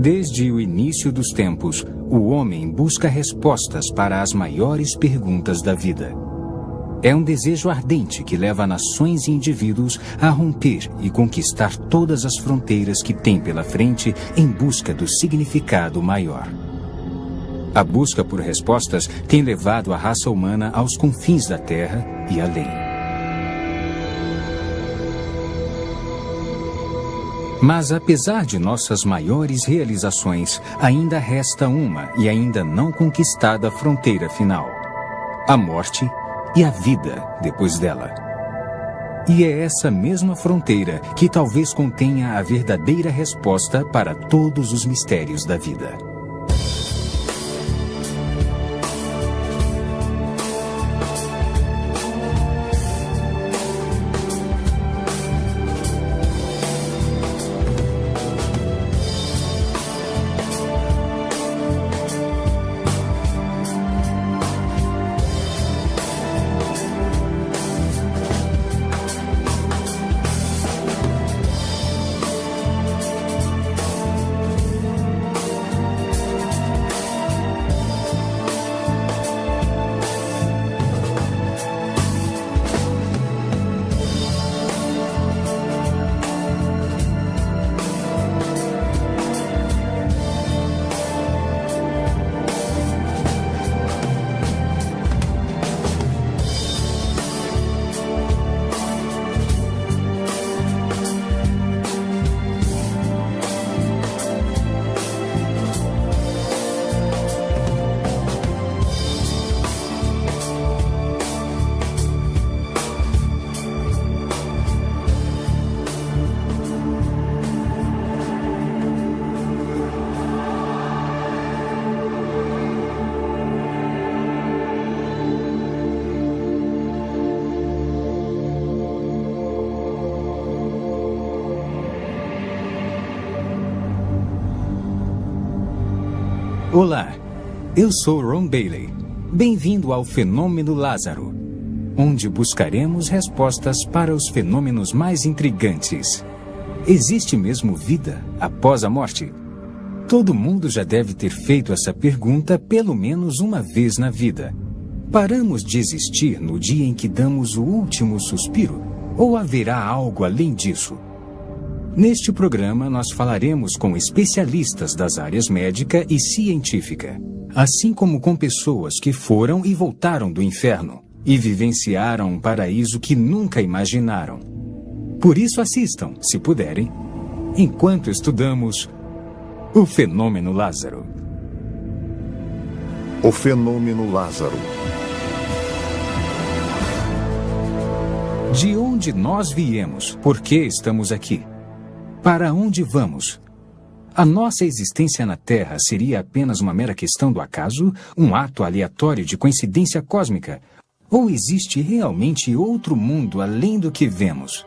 Desde o início dos tempos, o homem busca respostas para as maiores perguntas da vida. É um desejo ardente que leva nações e indivíduos a romper e conquistar todas as fronteiras que tem pela frente em busca do significado maior. A busca por respostas tem levado a raça humana aos confins da Terra e além. Mas apesar de nossas maiores realizações, ainda resta uma e ainda não conquistada fronteira final: a morte e a vida depois dela. E é essa mesma fronteira que talvez contenha a verdadeira resposta para todos os mistérios da vida. Olá, eu sou Ron Bailey. Bem-vindo ao Fenômeno Lázaro, onde buscaremos respostas para os fenômenos mais intrigantes. Existe mesmo vida após a morte? Todo mundo já deve ter feito essa pergunta pelo menos uma vez na vida. Paramos de existir no dia em que damos o último suspiro? Ou haverá algo além disso? Neste programa, nós falaremos com especialistas das áreas médica e científica, assim como com pessoas que foram e voltaram do inferno e vivenciaram um paraíso que nunca imaginaram. Por isso assistam, se puderem, enquanto estudamos o Fenômeno Lázaro. O Fenômeno Lázaro. De onde nós viemos? Por que estamos aqui? Para onde vamos? A nossa existência na Terra seria apenas uma mera questão do acaso, um ato aleatório de coincidência cósmica? Ou existe realmente outro mundo além do que vemos?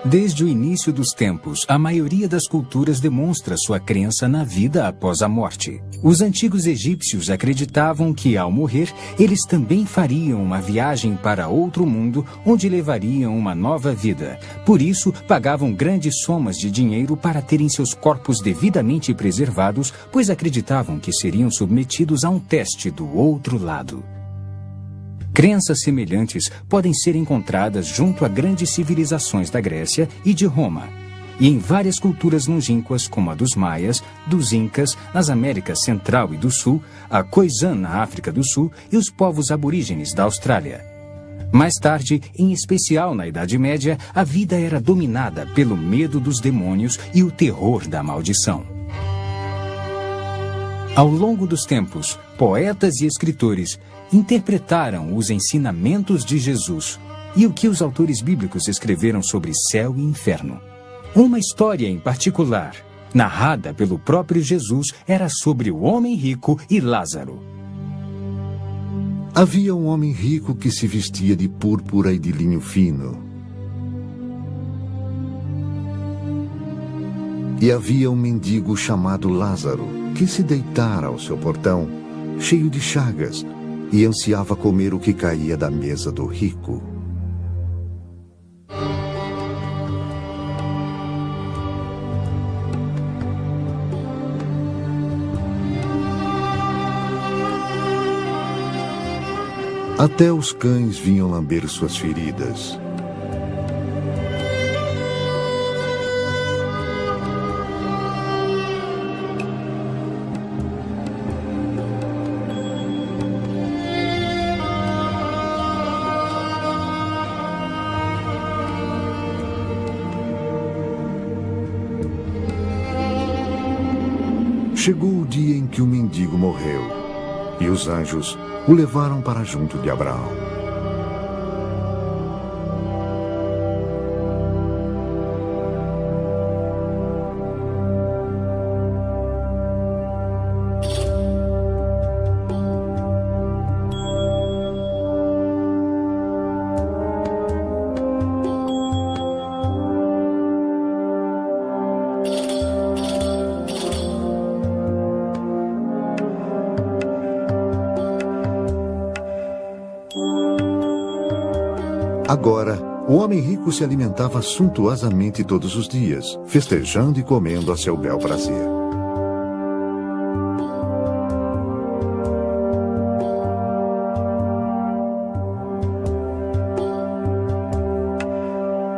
Desde o início dos tempos, a maioria das culturas demonstra sua crença na vida após a morte. Os antigos egípcios acreditavam que, ao morrer, eles também fariam uma viagem para outro mundo, onde levariam uma nova vida. Por isso, pagavam grandes somas de dinheiro para terem seus corpos devidamente preservados, pois acreditavam que seriam submetidos a um teste do outro lado. Crenças semelhantes podem ser encontradas junto a grandes civilizações da Grécia e de Roma, e em várias culturas longínquas, como a dos Maias, dos Incas, nas Américas Central e do Sul, a Khoisan na África do Sul e os povos aborígenes da Austrália. Mais tarde, em especial na Idade Média, a vida era dominada pelo medo dos demônios e o terror da maldição. Ao longo dos tempos, poetas e escritores interpretaram os ensinamentos de Jesus e o que os autores bíblicos escreveram sobre céu e inferno. Uma história em particular, narrada pelo próprio Jesus, era sobre o homem rico e Lázaro. Havia um homem rico que se vestia de púrpura e de linho fino. E havia um mendigo chamado Lázaro, que se deitara ao seu portão, cheio de chagas, e ansiava comer o que caía da mesa do rico. Até os cães vinham lamber suas feridas. Chegou o dia em que o mendigo morreu, e os anjos o levaram para junto de Abraão. Agora, o homem rico se alimentava suntuosamente todos os dias, festejando e comendo a seu bel prazer.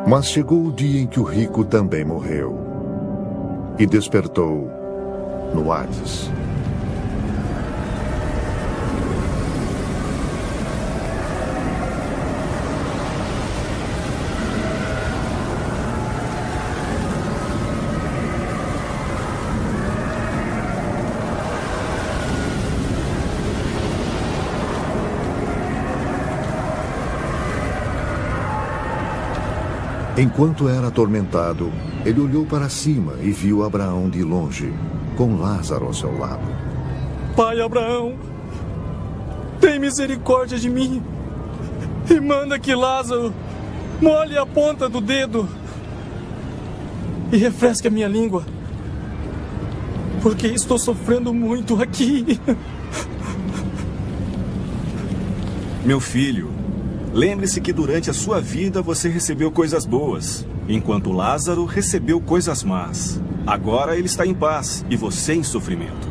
Mas chegou o dia em que o rico também morreu e despertou no Hades. Enquanto era atormentado, ele olhou para cima e viu Abraão de longe, com Lázaro ao seu lado. Pai Abraão, tem misericórdia de mim e manda que Lázaro molhe a ponta do dedo e refresque a minha língua, porque estou sofrendo muito aqui. Meu filho, lembre-se que durante a sua vida você recebeu coisas boas, enquanto Lázaro recebeu coisas más. Agora ele está em paz e você em sofrimento.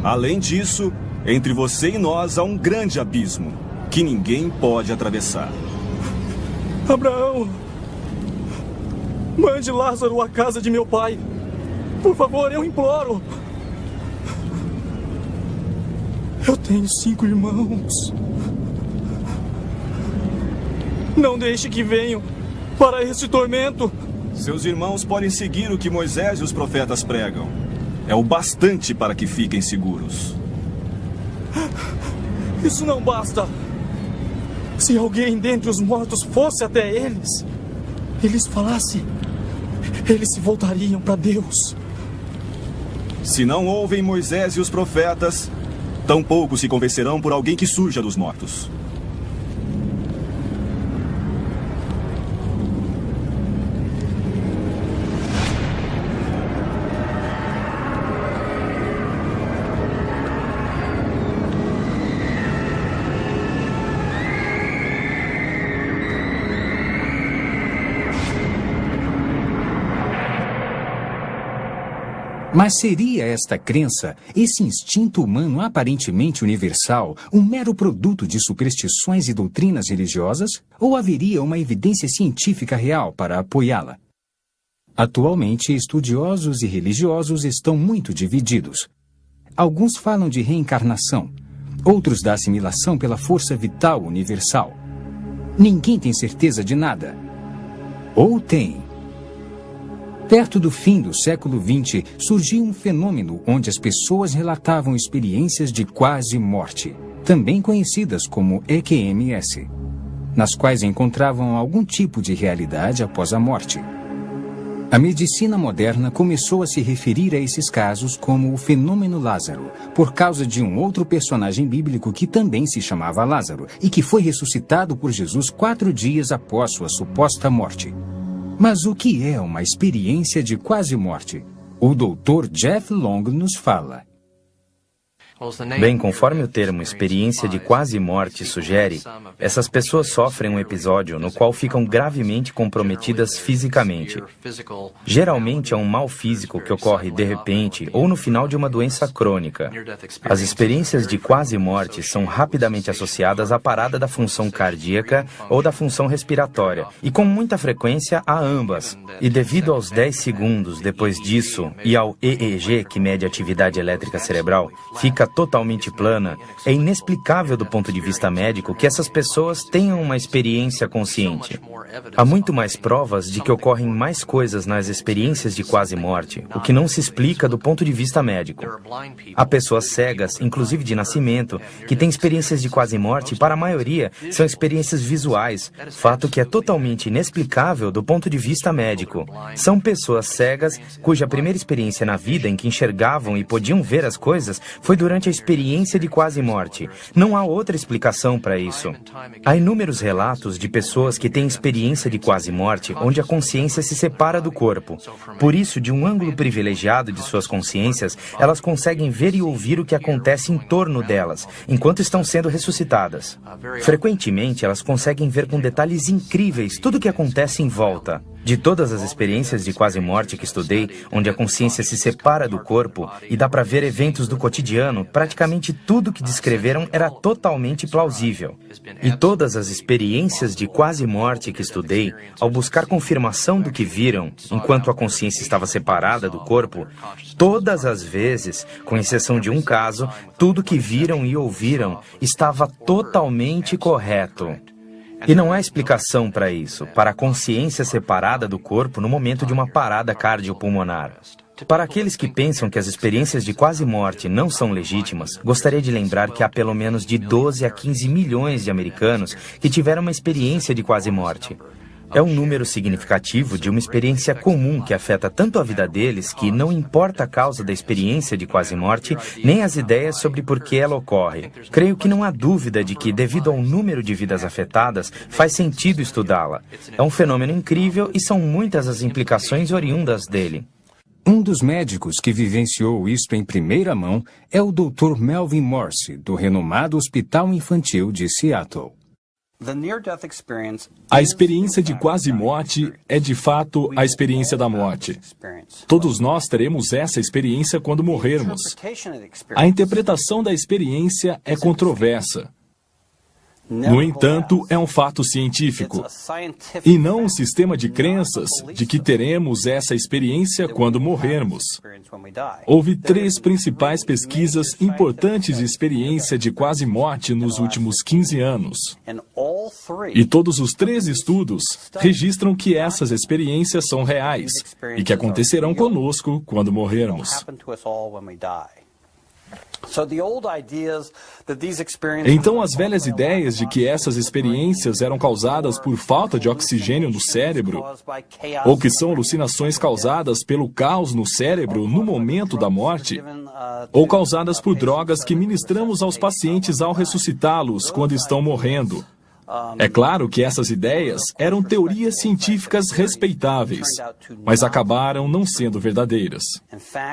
Além disso, entre você e nós há um grande abismo que ninguém pode atravessar. Abraão, mande Lázaro à casa de meu pai. Por favor, eu imploro. Eu tenho 5 irmãos. Não deixe que venham para esse tormento. Seus irmãos podem seguir o que Moisés e os profetas pregam. É o bastante para que fiquem seguros. Isso não basta. Se alguém dentre os mortos fosse até eles, eles falassem, eles se voltariam para Deus. Se não ouvem Moisés e os profetas, tampouco se convencerão por alguém que surja dos mortos. Mas seria esta crença, esse instinto humano aparentemente universal, um mero produto de superstições e doutrinas religiosas? Ou haveria uma evidência científica real para apoiá-la? Atualmente, estudiosos e religiosos estão muito divididos. Alguns falam de reencarnação, outros da assimilação pela força vital universal. Ninguém tem certeza de nada. Ou tem? Perto do fim do século XX, surgiu um fenômeno onde as pessoas relatavam experiências de quase morte, também conhecidas como EQMS, nas quais encontravam algum tipo de realidade após a morte. A medicina moderna começou a se referir a esses casos como o fenômeno Lázaro, por causa de um outro personagem bíblico que também se chamava Lázaro e que foi ressuscitado por Jesus 4 dias após sua suposta morte. Mas o que é uma experiência de quase morte? O Dr. Jeff Long nos fala. Bem, conforme o termo experiência de quase morte sugere, essas pessoas sofrem um episódio no qual ficam gravemente comprometidas fisicamente. Geralmente é um mal físico que ocorre de repente ou no final de uma doença crônica. As experiências de quase morte são rapidamente associadas à parada da função cardíaca ou da função respiratória, e com muita frequência a ambas. E devido aos 10 segundos depois disso e ao EEG, que mede a atividade elétrica cerebral, fica totalmente plana, é inexplicável do ponto de vista médico que essas pessoas tenham uma experiência consciente. Há muito mais provas de que ocorrem mais coisas nas experiências de quase morte, o que não se explica do ponto de vista médico. Há pessoas cegas, inclusive de nascimento, que têm experiências de quase morte e, para a maioria, são experiências visuais, fato que é totalmente inexplicável do ponto de vista médico. São pessoas cegas cuja primeira experiência na vida em que enxergavam e podiam ver as coisas foi durante a experiência de quase morte. Não há outra explicação para isso. Há inúmeros relatos de pessoas que têm experiência de quase morte onde a consciência se separa do corpo. Por isso, de um ângulo privilegiado de suas consciências, elas conseguem ver e ouvir o que acontece em torno delas, enquanto estão sendo ressuscitadas. Frequentemente, elas conseguem ver com detalhes incríveis tudo o que acontece em volta. De todas as experiências de quase morte que estudei, onde a consciência se separa do corpo e dá para ver eventos do cotidiano, praticamente tudo que descreveram era totalmente plausível. E todas as experiências de quase morte que estudei, ao buscar confirmação do que viram, enquanto a consciência estava separada do corpo, todas as vezes, com exceção de um caso, tudo que viram e ouviram estava totalmente correto. E não há explicação para isso, para a consciência separada do corpo no momento de uma parada cardiopulmonar. Para aqueles que pensam que as experiências de quase morte não são legítimas, gostaria de lembrar que há pelo menos de 12 a 15 milhões de americanos que tiveram uma experiência de quase morte. É um número significativo de uma experiência comum que afeta tanto a vida deles que não importa a causa da experiência de quase morte, nem as ideias sobre por que ela ocorre. Creio que não há dúvida de que, devido ao número de vidas afetadas, faz sentido estudá-la. É um fenômeno incrível e são muitas as implicações oriundas dele. Um dos médicos que vivenciou isto em primeira mão é o Dr. Melvin Morse, do renomado Hospital Infantil de Seattle. A experiência de quase morte é de fato a experiência da morte. Todos nós teremos essa experiência quando morrermos. A interpretação da experiência é controversa. No entanto, é um fato científico, e não um sistema de crenças de que teremos essa experiência quando morrermos. Houve 3 principais pesquisas importantes de experiência de quase morte nos últimos 15 anos. E todos os 3 estudos registram que essas experiências são reais e que acontecerão conosco quando morrermos. Então, as velhas ideias de que essas experiências eram causadas por falta de oxigênio no cérebro, ou que são alucinações causadas pelo caos no cérebro no momento da morte, ou causadas por drogas que ministramos aos pacientes ao ressuscitá-los quando estão morrendo. É claro que essas ideias eram teorias científicas respeitáveis, mas acabaram não sendo verdadeiras.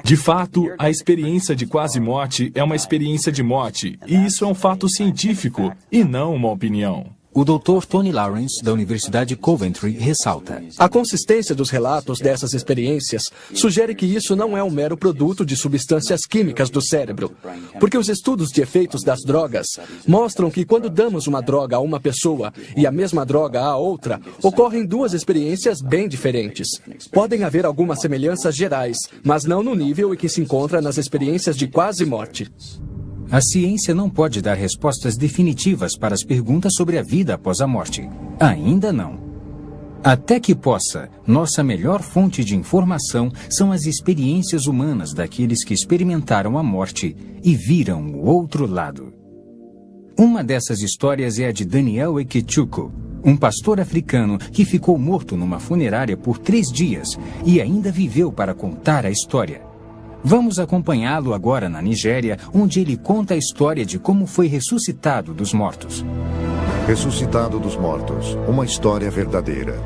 De fato, a experiência de quase morte é uma experiência de morte, e isso é um fato científico e não uma opinião. O Dr. Tony Lawrence, da Universidade Coventry, ressalta: a consistência dos relatos dessas experiências sugere que isso não é um mero produto de substâncias químicas do cérebro, porque os estudos de efeitos das drogas mostram que quando damos uma droga a uma pessoa e a mesma droga a outra, ocorrem 2 experiências bem diferentes. Podem haver algumas semelhanças gerais, mas não no nível em que se encontra nas experiências de quase morte. A ciência não pode dar respostas definitivas para as perguntas sobre a vida após a morte. Ainda não. Até que possa, nossa melhor fonte de informação são as experiências humanas daqueles que experimentaram a morte e viram o outro lado. Uma dessas histórias é a de Daniel Ekechuko, um pastor africano que ficou morto numa funerária por 3 dias e ainda viveu para contar a história. Vamos acompanhá-lo agora na Nigéria, onde ele conta a história de como foi ressuscitado dos mortos. Ressuscitado dos mortos, uma história verdadeira.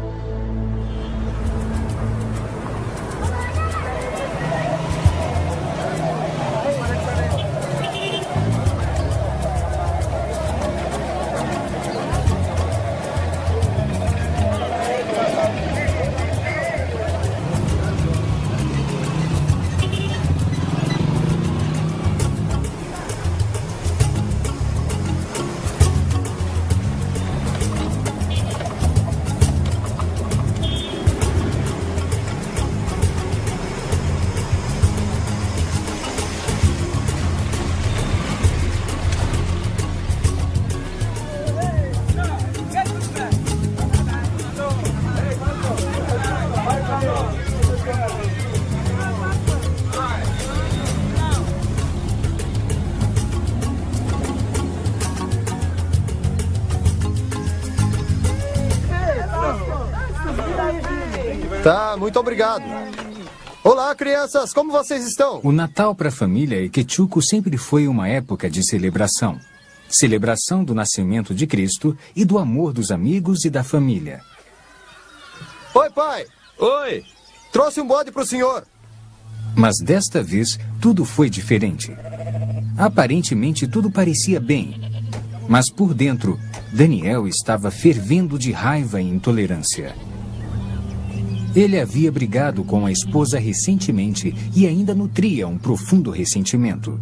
Tá, muito obrigado. Olá, crianças, como vocês estão? O Natal para a família Ikechukwu sempre foi uma época de celebração. Celebração do nascimento de Cristo e do amor dos amigos e da família. Oi, pai. Oi! Trouxe um bode pro senhor. Mas desta vez, tudo foi diferente. Aparentemente, tudo parecia bem. Mas por dentro, Daniel estava fervendo de raiva e intolerância. Ele havia brigado com a esposa recentemente e ainda nutria um profundo ressentimento.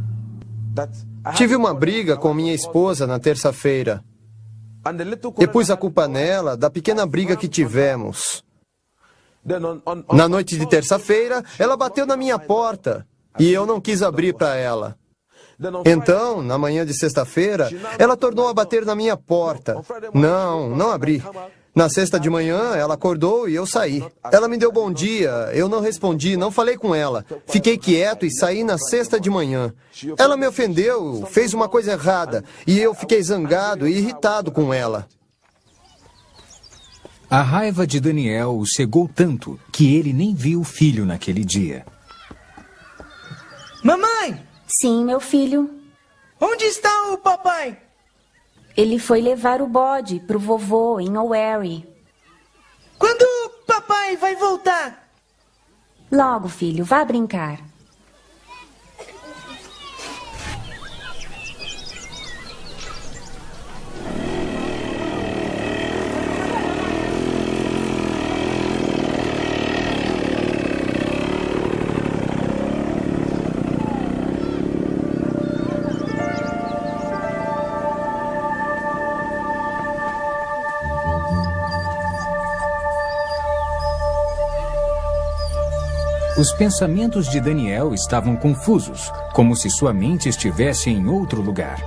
Tive uma briga com minha esposa na terça-feira. E pus a culpa nela da pequena briga que tivemos. Na noite de terça-feira, ela bateu na minha porta e eu não quis abrir para ela. Então, na manhã de sexta-feira, ela tornou a bater na minha porta. Não abri. Na sexta de manhã, ela acordou e eu saí. Ela me deu bom dia, eu não respondi, não falei com ela. Fiquei quieto e saí na sexta de manhã. Ela me ofendeu, fez uma coisa errada, e eu fiquei zangado e irritado com ela. A raiva de Daniel o cegou tanto que ele nem viu o filho naquele dia. Mamãe! Sim, meu filho. Onde está o papai? Ele foi levar o bode pro vovô em Oweri. Quando o papai vai voltar? Logo, filho, vá brincar. Os pensamentos de Daniel estavam confusos, como se sua mente estivesse em outro lugar.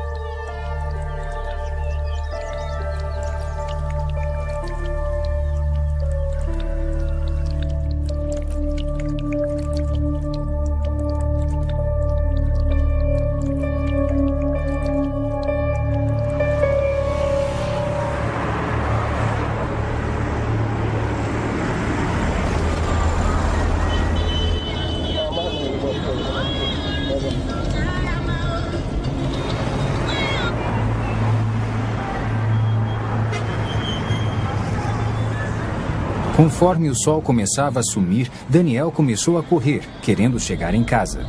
Conforme o sol começava a sumir, Daniel começou a correr, querendo chegar em casa.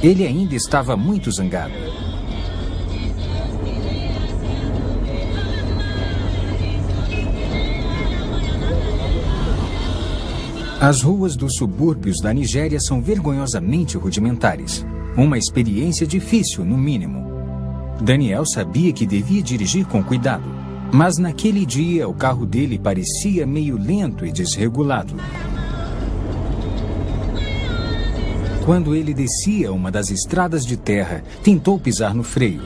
Ele ainda estava muito zangado. As ruas dos subúrbios da Nigéria são vergonhosamente rudimentares. Uma experiência difícil, no mínimo. Daniel sabia que devia dirigir com cuidado. Mas naquele dia, o carro dele parecia meio lento e desregulado. Quando ele descia uma das estradas de terra, tentou pisar no freio.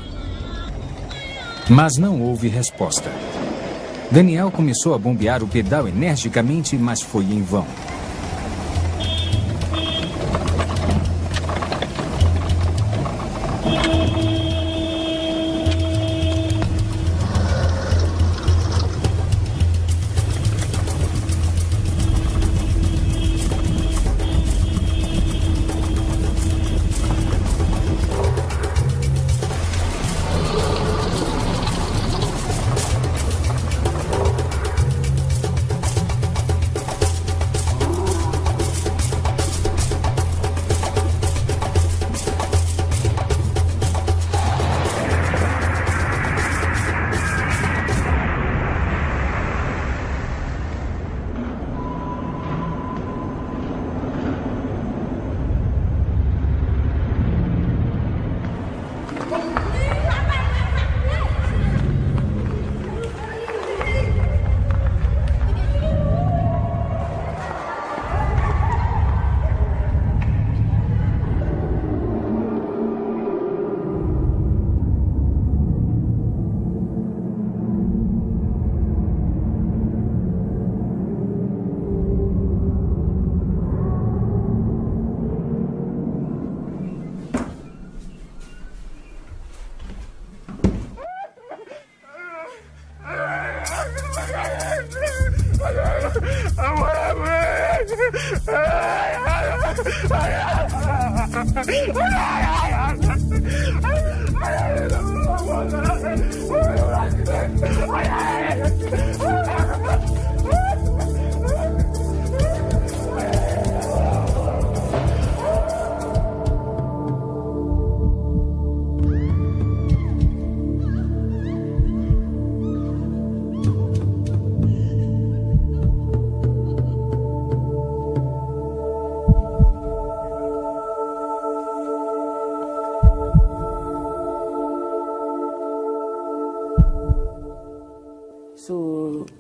Mas não houve resposta. Daniel começou a bombear o pedal energicamente, mas foi em vão.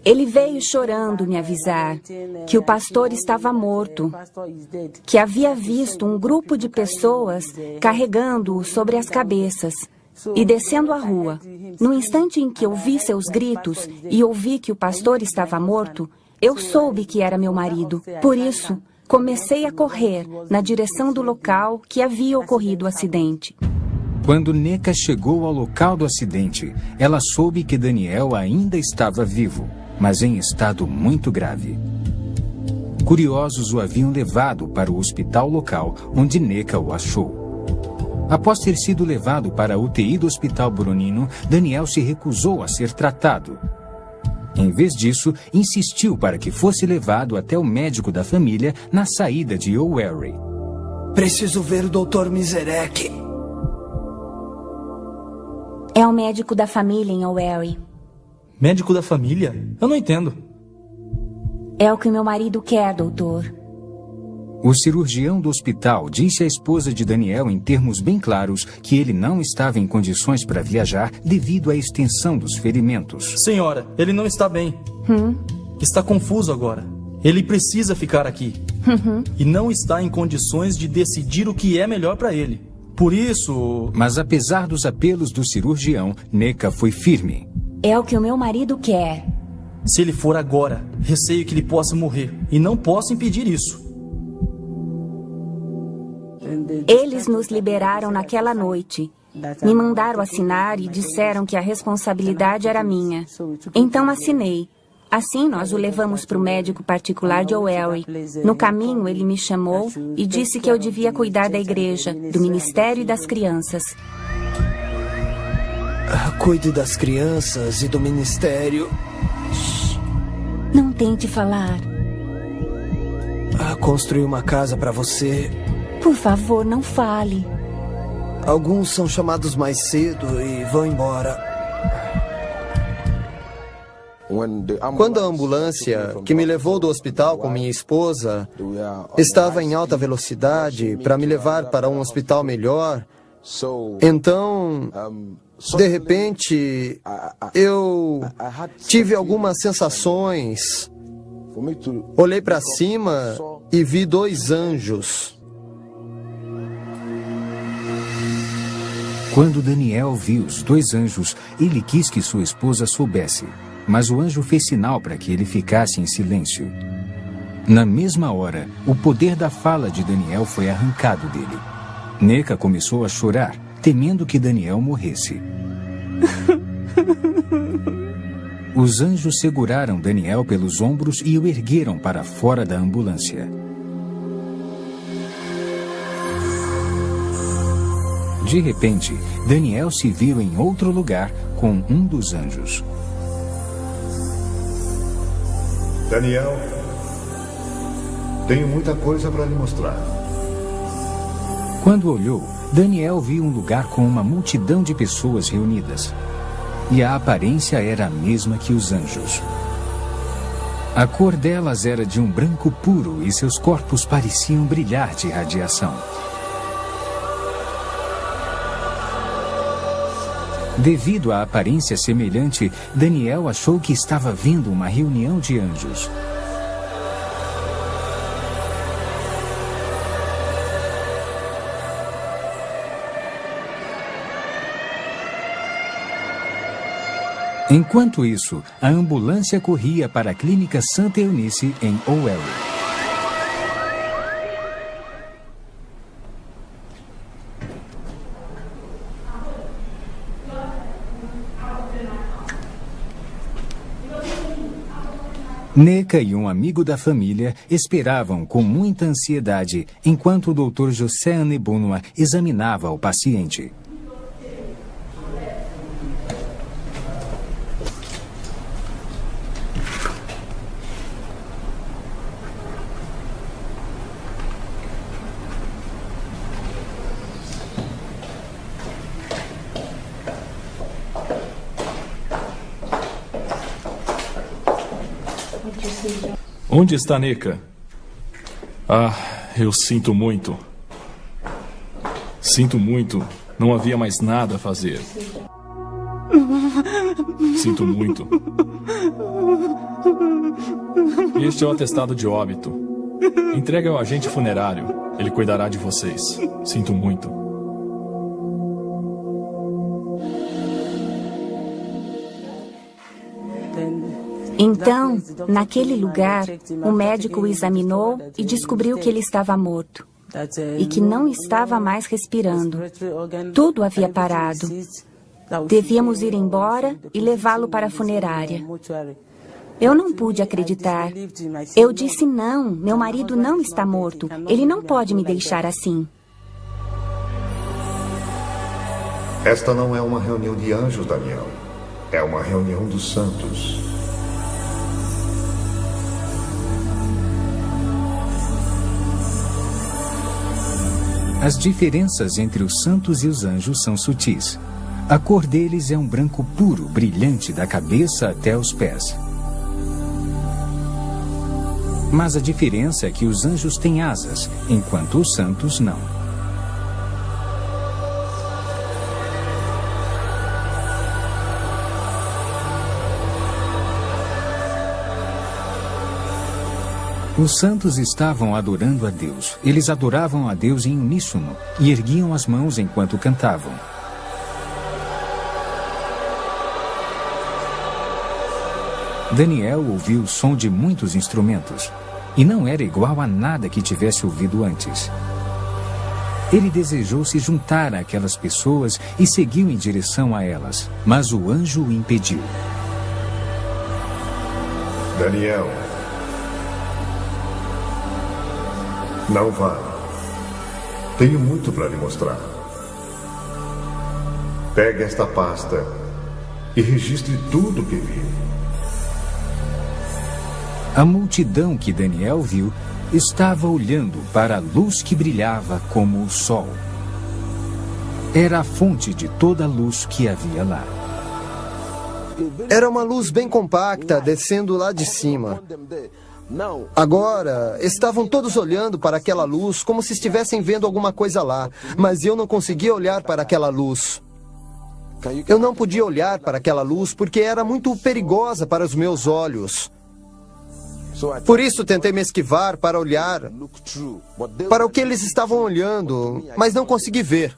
Ele veio chorando me avisar que o pastor estava morto, que havia visto um grupo de pessoas carregando-o sobre as cabeças e descendo a rua. No instante em que ouvi seus gritos e ouvi que o pastor estava morto, eu soube que era meu marido. Por isso, comecei a correr na direção do local que havia ocorrido o acidente. Quando Neca chegou ao local do acidente, ela soube que Daniel ainda estava vivo, mas em estado muito grave. Curiosos o haviam levado para o hospital local, onde Neca o achou. Após ter sido levado para a UTI do Hospital Boronino, Daniel se recusou a ser tratado. Em vez disso, insistiu para que fosse levado até o médico da família na saída de O'Wary. Preciso ver o Dr. Miserec. É o médico da família em O'Wary. Médico da família? Eu não entendo. É o que meu marido quer, doutor. O cirurgião do hospital disse à esposa de Daniel em termos bem claros que ele não estava em condições para viajar devido à extensão dos ferimentos. Senhora, ele não está bem. Está confuso agora. Ele precisa ficar aqui. E não está em condições de decidir o que é melhor para ele. Por isso... Mas apesar dos apelos do cirurgião, Neca foi firme. É o que o meu marido quer. Se ele for agora, receio que ele possa morrer. E não posso impedir isso. Eles nos liberaram naquela noite. Me mandaram assinar e disseram que a responsabilidade era minha. Então assinei. Assim, nós o levamos para o médico particular de O'Wary. No caminho, ele me chamou e disse que eu devia cuidar da igreja, do ministério e das crianças. Cuide das crianças e do ministério. Não tente falar. Construir uma casa para você. Por favor, não fale. Alguns são chamados mais cedo e vão embora. Quando a ambulância que me levou do hospital com minha esposa estava em alta velocidade para me levar para um hospital melhor, então, de repente, eu tive algumas sensações. Olhei para cima e vi 2 anjos. Quando Daniel viu os 2 anjos, ele quis que sua esposa soubesse. Mas o anjo fez sinal para que ele ficasse em silêncio. Na mesma hora, o poder da fala de Daniel foi arrancado dele. Neca começou a chorar, temendo que Daniel morresse. Os anjos seguraram Daniel pelos ombros e o ergueram para fora da ambulância. De repente, Daniel se viu em outro lugar com um dos anjos. Daniel, tenho muita coisa para lhe mostrar. Quando olhou, Daniel viu um lugar com uma multidão de pessoas reunidas. E a aparência era a mesma que os anjos. A cor delas era de um branco puro e seus corpos pareciam brilhar de radiação. Devido à aparência semelhante, Daniel achou que estava vendo uma reunião de anjos. Enquanto isso, a ambulância corria para a clínica Santa Eunice em O'Wary. Neca e um amigo da família esperavam com muita ansiedade enquanto o Dr. José Anebunua examinava o paciente. Onde está Neca? Ah, eu sinto muito. Sinto muito. Não havia mais nada a fazer. Sinto muito. Este é o atestado de óbito. Entregue ao agente funerário. Ele cuidará de vocês. Sinto muito. Então, naquele lugar, o médico o examinou e descobriu que ele estava morto e que não estava mais respirando. Tudo havia parado. Devíamos ir embora e levá-lo para a funerária. Eu não pude acreditar. Eu disse não, meu marido não está morto. Ele não pode me deixar assim. Esta não é uma reunião de anjos, Daniel. É uma reunião dos santos. As diferenças entre os santos e os anjos são sutis. A cor deles é um branco puro, brilhante da cabeça até os pés. Mas a diferença é que os anjos têm asas, enquanto os santos não. Os santos estavam adorando a Deus. Eles adoravam a Deus em uníssono e erguiam as mãos enquanto cantavam. Daniel ouviu o som de muitos instrumentos e não era igual a nada que tivesse ouvido antes. Ele desejou se juntar àquelas pessoas e seguiu em direção a elas, mas o anjo o impediu. Daniel, não vá. Tenho muito para lhe mostrar. Pegue esta pasta e registre tudo o que viu. A multidão que Daniel viu estava olhando para a luz que brilhava como o sol. Era a fonte de toda a luz que havia lá. Era uma luz bem compacta, descendo lá de cima. Agora, estavam todos olhando para aquela luz como se estivessem vendo alguma coisa lá, mas eu não conseguia olhar para aquela luz. Eu não podia olhar para aquela luz porque era muito perigosa para os meus olhos. Por isso tentei me esquivar para olhar para o que eles estavam olhando, mas não consegui ver.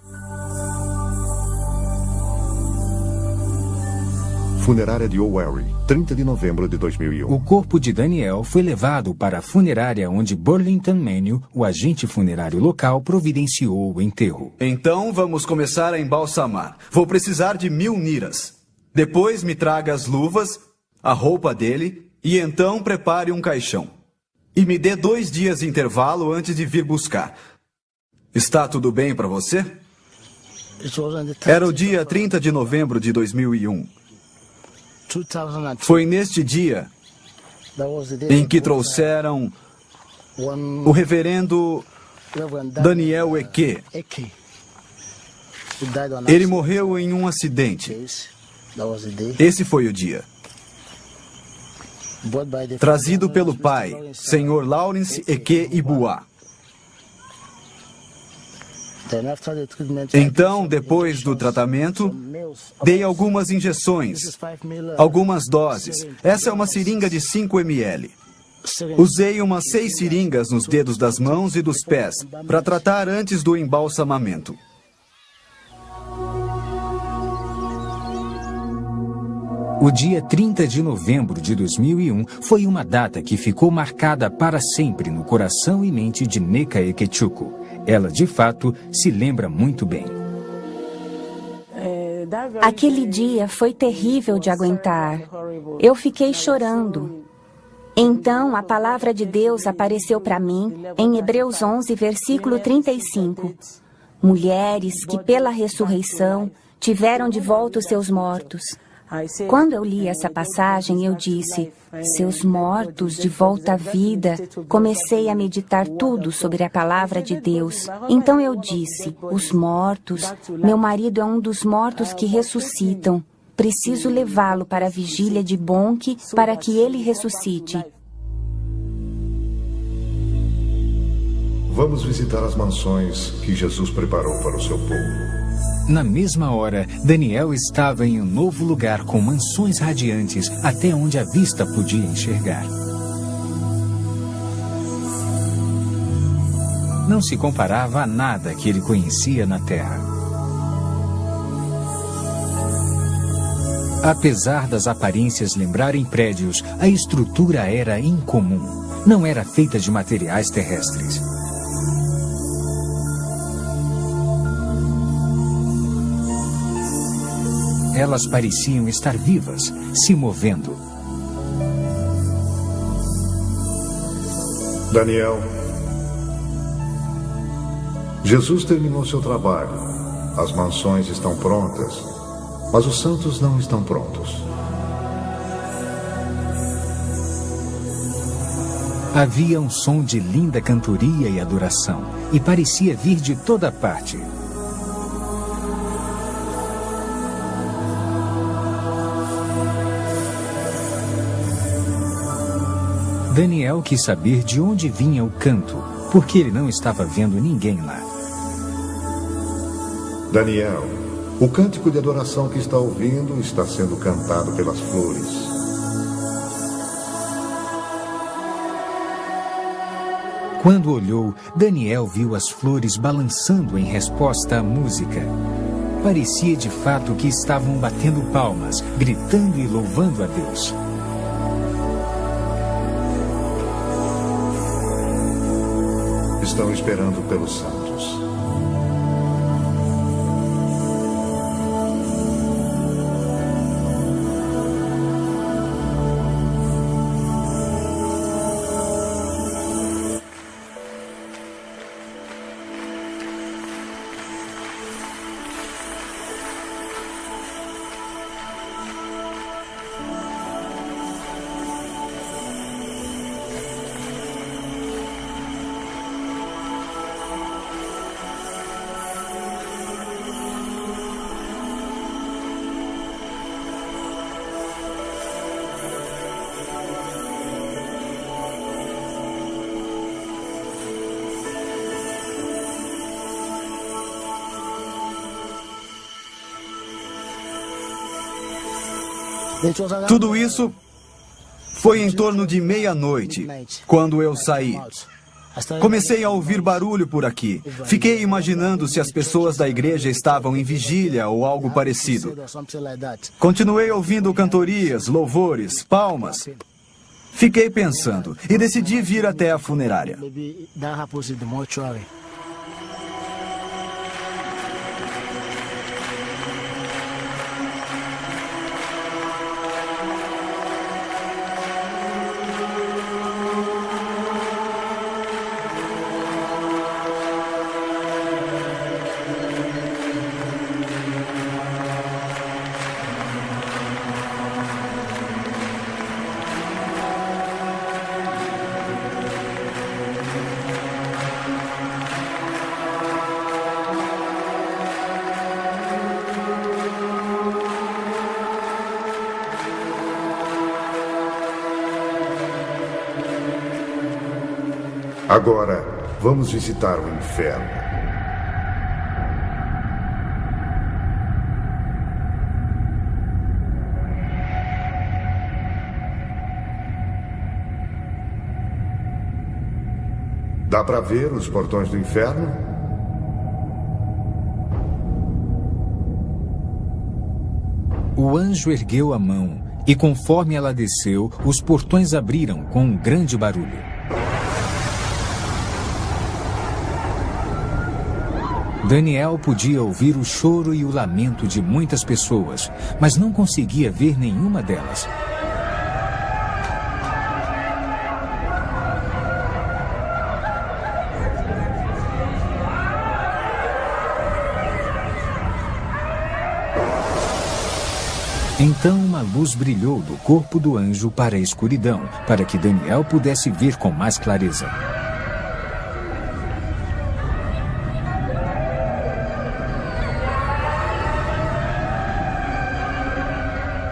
Funerária de Owerri, 30 de novembro de 2001. O corpo de Daniel foi levado para a funerária onde Burlington Manio, o agente funerário local, providenciou o enterro. Então vamos começar a embalsamar. Vou precisar de 1000 niras. Depois me traga as luvas, a roupa dele e então prepare um caixão. E me dê 2 dias de intervalo antes de vir buscar. Está tudo bem para você? Era o dia 30 de novembro de 2001. Foi neste dia em que trouxeram o reverendo Daniel Eke. Ele morreu em um acidente. Esse foi o dia. Trazido pelo pai, Sr. Lawrence Eke Ibua. Então, depois do tratamento, dei algumas injeções, algumas doses. Essa é uma seringa de 5 ml. Usei umas 6 seringas nos dedos das mãos e dos pés para tratar antes do embalsamamento. O dia 30 de novembro de 2001 foi uma data que ficou marcada para sempre no coração e mente de Neca Ekechukwu. Ela, de fato, se lembra muito bem. Aquele dia foi terrível de aguentar. Eu fiquei chorando. Então a palavra de Deus apareceu para mim em Hebreus 11, versículo 35. Mulheres que pela ressurreição tiveram de volta os seus mortos. Quando eu li essa passagem, eu disse, seus mortos de volta à vida. Comecei a meditar tudo sobre a palavra de Deus. Então eu disse, os mortos, meu marido é um dos mortos que ressuscitam. Preciso levá-lo para a vigília de Bonk para que ele ressuscite. Vamos visitar as mansões que Jesus preparou para o seu povo. Na mesma hora, Daniel estava em um novo lugar com mansões radiantes até onde a vista podia enxergar. Não se comparava a nada que ele conhecia na terra. Apesar das aparências lembrarem prédios, a estrutura era incomum. Não era feita de materiais terrestres. Elas pareciam estar vivas, se movendo. Daniel, Jesus terminou seu trabalho. As mansões estão prontas, mas os santos não estão prontos. Havia um som de linda cantoria e adoração, e parecia vir de toda parte. Daniel quis saber de onde vinha o canto, porque ele não estava vendo ninguém lá. Daniel, o cântico de adoração que está ouvindo está sendo cantado pelas flores. Quando olhou, Daniel viu as flores balançando em resposta à música. Parecia de fato que estavam batendo palmas, gritando e louvando a Deus. Estão esperando pelos santos. Tudo isso foi em torno de meia-noite, quando eu saí. Comecei a ouvir barulho por aqui. Fiquei imaginando se as pessoas da igreja estavam em vigília ou algo parecido. Continuei ouvindo cantorias, louvores, palmas. Fiquei pensando e decidi vir até a funerária. Agora, vamos visitar o inferno. Dá para ver os portões do inferno? O anjo ergueu a mão e, conforme ela desceu, os portões abriram com um grande barulho. Daniel podia ouvir o choro e o lamento de muitas pessoas, mas não conseguia ver nenhuma delas. Então uma luz brilhou do corpo do anjo para a escuridão, para que Daniel pudesse ver com mais clareza.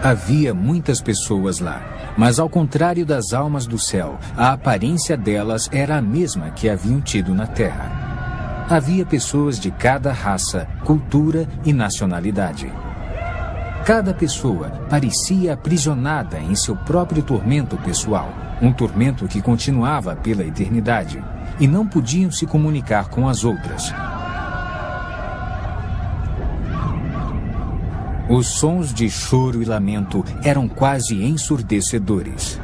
Havia muitas pessoas lá, mas ao contrário das almas do céu, a aparência delas era a mesma que haviam tido na terra. Havia pessoas de cada raça, cultura e nacionalidade. Cada pessoa parecia aprisionada em seu próprio tormento pessoal, um tormento que continuava pela eternidade, e não podiam se comunicar com as outras. Os sons de choro e lamento eram quase ensurdecedores.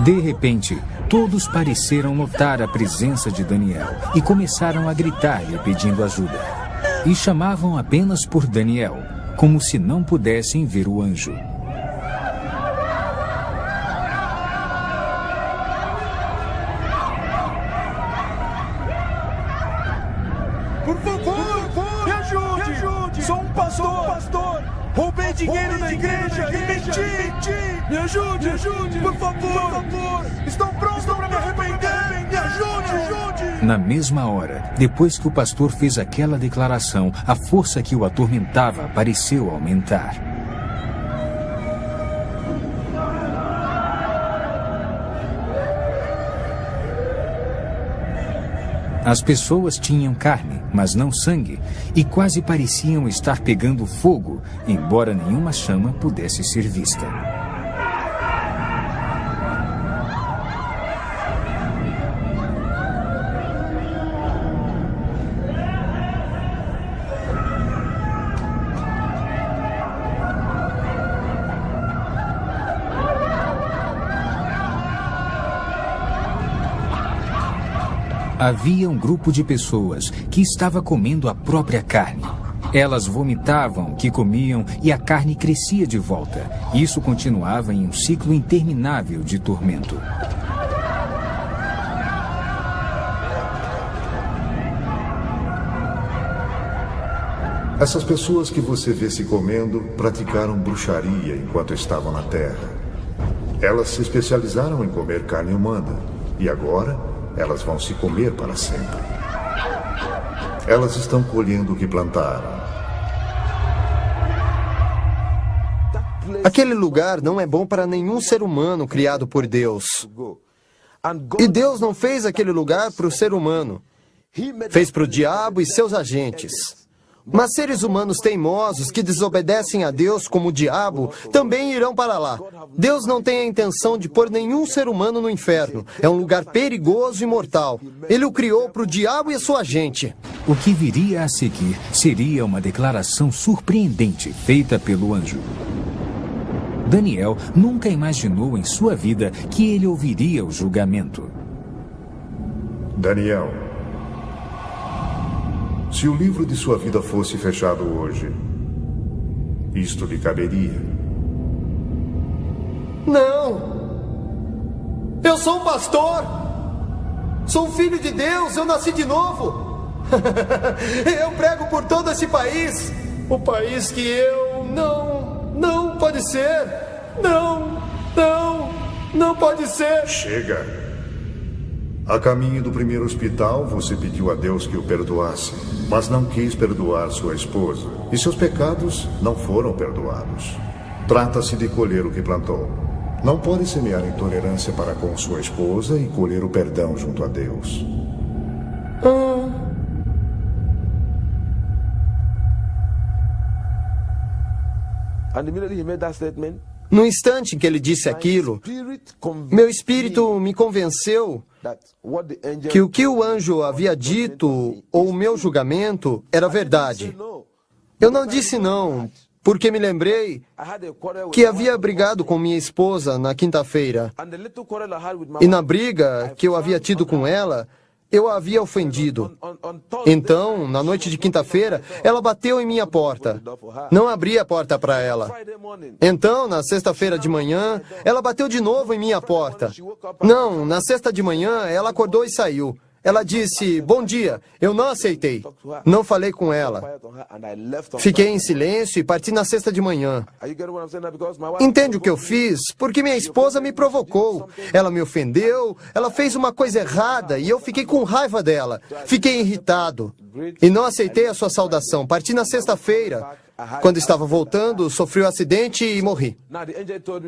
De repente, todos pareceram notar a presença de Daniel e começaram a gritar-lhe pedindo ajuda. E chamavam apenas por Daniel, como se não pudessem ver o anjo. Por favor, me ajude! Sou um pastor! Roubei dinheiro da igreja e menti! Me ajude! Por favor! Estou pronto para me arrepender! Me ajude! Na mesma hora, depois que o pastor fez aquela declaração, a força que o atormentava pareceu aumentar. As pessoas tinham carne, mas não sangue, e quase pareciam estar pegando fogo, embora nenhuma chama pudesse ser vista. Havia um grupo de pessoas que estava comendo a própria carne. Elas vomitavam o que comiam e a carne crescia de volta. Isso continuava em um ciclo interminável de tormento. Essas pessoas que você vê se comendo praticaram bruxaria enquanto estavam na Terra. Elas se especializaram em comer carne humana e agora elas vão se comer para sempre. Elas estão colhendo o que plantaram. Aquele lugar não é bom para nenhum ser humano criado por Deus. E Deus não fez aquele lugar para o ser humano. Fez para o diabo e seus agentes. Mas seres humanos teimosos que desobedecem a Deus como o diabo também irão para lá. Deus não tem a intenção de pôr nenhum ser humano no inferno. É um lugar perigoso e mortal. Ele o criou para o diabo e a sua gente. O que viria a seguir seria uma declaração surpreendente feita pelo anjo. Daniel nunca imaginou em sua vida que ele ouviria o julgamento. Daniel, se o livro de sua vida fosse fechado hoje, isto lhe caberia? Não! Eu sou um pastor! Sou um filho de Deus, eu nasci de novo! Eu prego por todo esse país! O país que eu... Não pode ser! Não pode ser! Chega! A caminho do primeiro hospital, você pediu a Deus que o perdoasse, mas não quis perdoar sua esposa, e seus pecados não foram perdoados. Trata-se de colher o que plantou. Não pode semear intolerância para com sua esposa e colher o perdão junto a Deus. No instante em que ele disse aquilo, meu espírito me convenceu que o que o anjo havia dito, ou o meu julgamento, era verdade. Eu não disse não, porque me lembrei que havia brigado com minha esposa na quinta-feira. E na briga que eu havia tido com ela, eu a havia ofendido. Então, na noite de quinta-feira, ela bateu em minha porta. Não abri a porta para ela. Então, na sexta-feira de manhã, ela bateu de novo em minha porta. Não, na sexta de manhã, ela acordou e saiu. Ela disse, bom dia. Eu não aceitei. Não falei com ela. Fiquei em silêncio e parti na sexta de manhã. Entende o que eu fiz? Porque minha esposa me provocou. Ela me ofendeu, ela fez uma coisa errada e eu fiquei com raiva dela. Fiquei irritado. E não aceitei a sua saudação. Parti na sexta-feira. Quando estava voltando, sofri um acidente e morri.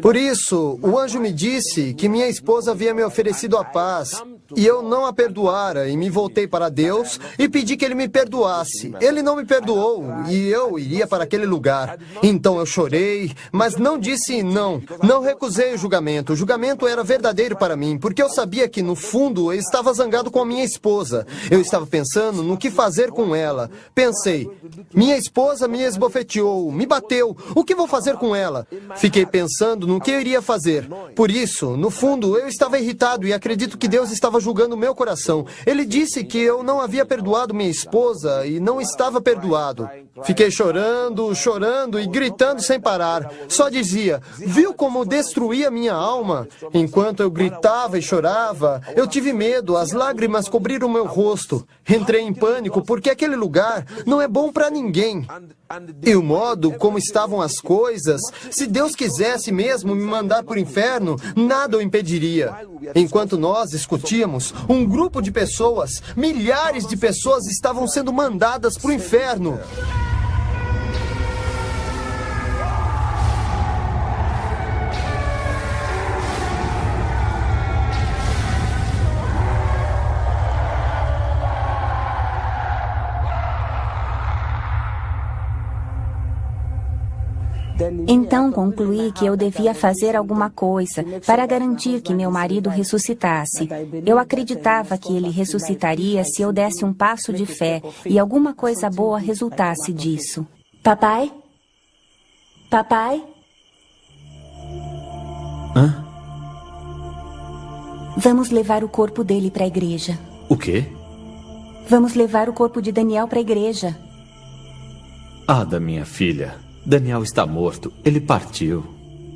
Por isso, o anjo me disse que minha esposa havia me oferecido a paz e eu não a perdoara e me voltei para Deus e pedi que Ele me perdoasse. Ele não me perdoou e eu iria para aquele lugar. Então eu chorei, mas não disse não. Não recusei o julgamento. O julgamento era verdadeiro para mim, porque eu sabia que, no fundo, eu estava zangado com a minha esposa. Eu estava pensando no que fazer com ela. Pensei, minha esposa me esbofeteou, me bateu. O que vou fazer com ela? Fiquei pensando no que eu iria fazer. Por isso, no fundo, eu estava irritado e acredito que Deus estava julgando o meu coração. Ele disse que eu não havia perdoado minha esposa e não estava perdoado. Fiquei chorando, chorando e gritando sem parar. Só dizia, viu como destruía minha alma? Enquanto eu gritava e chorava, eu tive medo, as lágrimas cobriram meu rosto. Entrei em pânico porque aquele lugar não é bom para ninguém. E o modo como estavam as coisas, se Deus quisesse mesmo me mandar para o inferno, nada o impediria. Enquanto nós discutíamos, um grupo de pessoas, milhares de pessoas estavam sendo mandadas para o inferno. Então concluí que eu devia fazer alguma coisa para garantir que meu marido ressuscitasse. Eu acreditava que ele ressuscitaria se eu desse um passo de fé e alguma coisa boa resultasse disso. Papai? Papai? Hã? Vamos levar o corpo dele para a igreja. O quê? Vamos levar o corpo de Daniel para a igreja. Ada, minha filha. Daniel está morto. Ele partiu.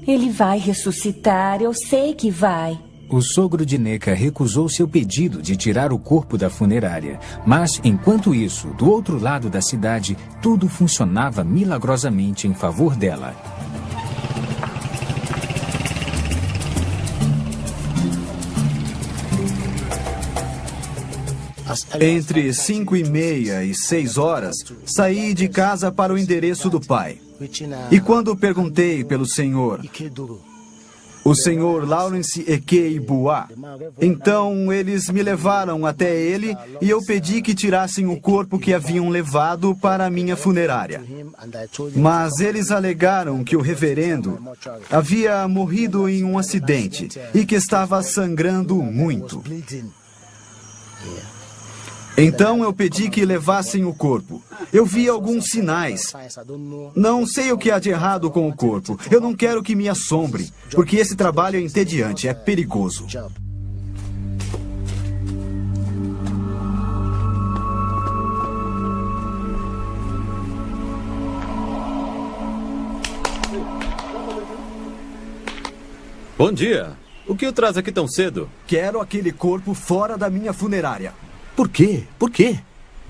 Ele vai ressuscitar, eu sei que vai. O sogro de Neca recusou seu pedido de tirar o corpo da funerária. Mas, enquanto isso, do outro lado da cidade, tudo funcionava milagrosamente em favor dela. Entre 5:30 e 6 horas, saí de casa para o endereço do pai. E quando perguntei pelo senhor, o senhor Lawrence Ekei Boa, então eles me levaram até ele e eu pedi que tirassem o corpo que haviam levado para a minha funerária. Mas eles alegaram que o reverendo havia morrido em um acidente e que estava sangrando muito. Então eu pedi que levassem o corpo. Eu vi alguns sinais. Não sei o que há de errado com o corpo. Eu não quero que me assombre, porque esse trabalho é entediante, é perigoso. Bom dia. O que o traz aqui tão cedo? Quero aquele corpo fora da minha funerária. Por quê? Por quê?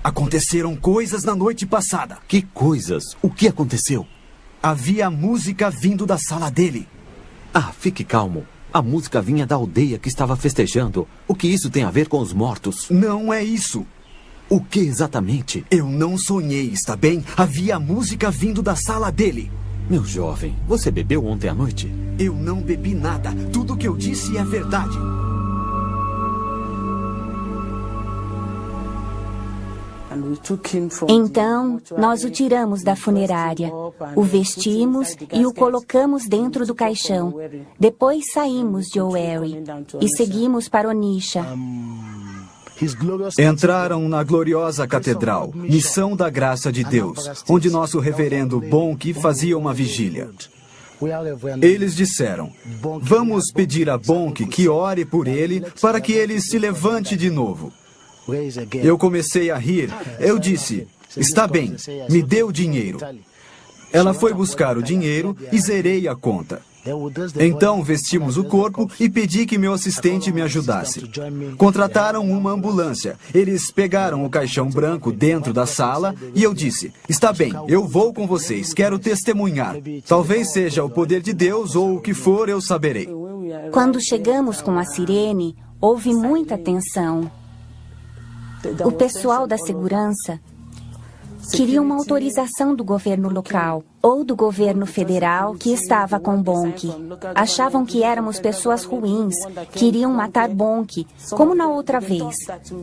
Aconteceram coisas na noite passada. Que coisas? O que aconteceu? Havia música vindo da sala dele. Ah, fique calmo. A música vinha da aldeia que estava festejando. O que isso tem a ver com os mortos? Não é isso. O que exatamente? Eu não sonhei, está bem? Havia música vindo da sala dele. Meu jovem, você bebeu ontem à noite? Eu não bebi nada. Tudo o que eu disse é verdade. Então, nós o tiramos da funerária, o vestimos e o colocamos dentro do caixão. Depois saímos de Owerri e seguimos para Onisha. Entraram na gloriosa catedral, Missão da Graça de Deus, onde nosso reverendo Bonk fazia uma vigília. Eles disseram, vamos pedir a Bonk que ore por ele para que ele se levante de novo. Eu comecei a rir. Eu disse, está bem, me dê o dinheiro. Ela foi buscar o dinheiro e zerei a conta. Então vestimos o corpo e pedi que meu assistente me ajudasse. Contrataram uma ambulância. Eles pegaram o caixão branco dentro da sala e eu disse, está bem, eu vou com vocês, quero testemunhar. Talvez seja o poder de Deus ou o que for, eu saberei. Quando chegamos com a sirene, houve muita tensão. O pessoal da segurança queria uma autorização do governo local ou do governo federal que estava com Bonk. Achavam que éramos pessoas ruins, queriam matar Bonk, como na outra vez.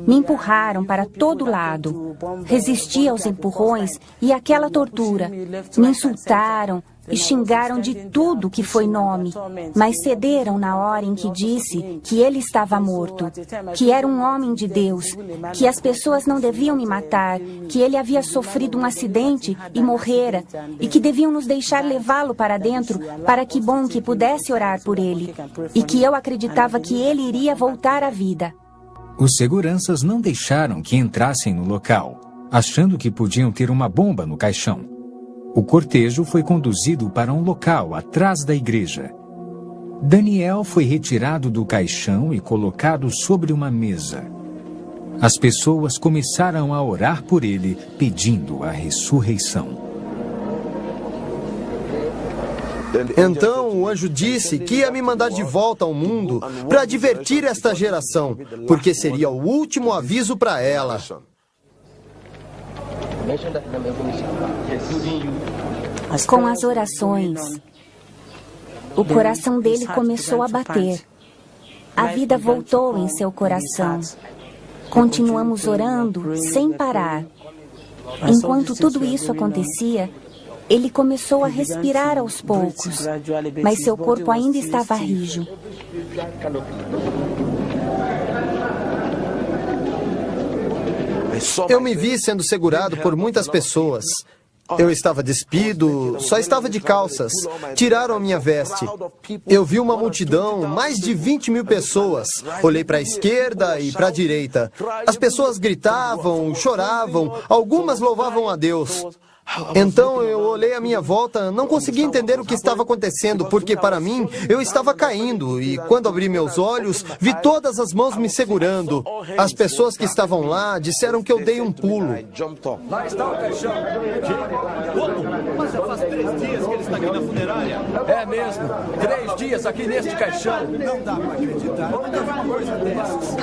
Me empurraram para todo lado. Resisti aos empurrões e àquela tortura. Me insultaram e xingaram de tudo que foi nome, mas cederam na hora em que disse que ele estava morto, que era um homem de Deus, que as pessoas não deviam me matar, que ele havia sofrido um acidente e morrera, e que deviam nos deixar levá-lo para dentro para que Bonk pudesse orar por ele, e que eu acreditava que ele iria voltar à vida. Os seguranças não deixaram que entrassem no local, achando que podiam ter uma bomba no caixão. O cortejo foi conduzido para um local atrás da igreja. Daniel foi retirado do caixão e colocado sobre uma mesa. As pessoas começaram a orar por ele, pedindo a ressurreição. Então o anjo disse que ia me mandar de volta ao mundo para advertir esta geração, porque seria o último aviso para ela. Com as orações, o coração dele começou a bater. A vida voltou em seu coração. Continuamos orando sem parar. Enquanto tudo isso acontecia, ele começou a respirar aos poucos, mas seu corpo ainda estava rijo. Eu me vi sendo segurado por muitas pessoas. Eu estava despido, só estava de calças. Tiraram a minha veste. Eu vi uma multidão, mais de 20.000 pessoas. Olhei para a esquerda e para a direita. As pessoas gritavam, choravam, algumas louvavam a Deus. Então eu olhei à minha volta, não conseguia entender o que estava acontecendo, porque para mim eu estava caindo e quando abri meus olhos, vi todas as mãos me segurando. As pessoas que estavam lá disseram que eu dei um pulo. Lá está o caixão. Mas já faz 3 dias que ele está aqui na funerária. É mesmo, 3 dias aqui neste caixão. Não dá para acreditar. Nunca vi uma coisa dessas.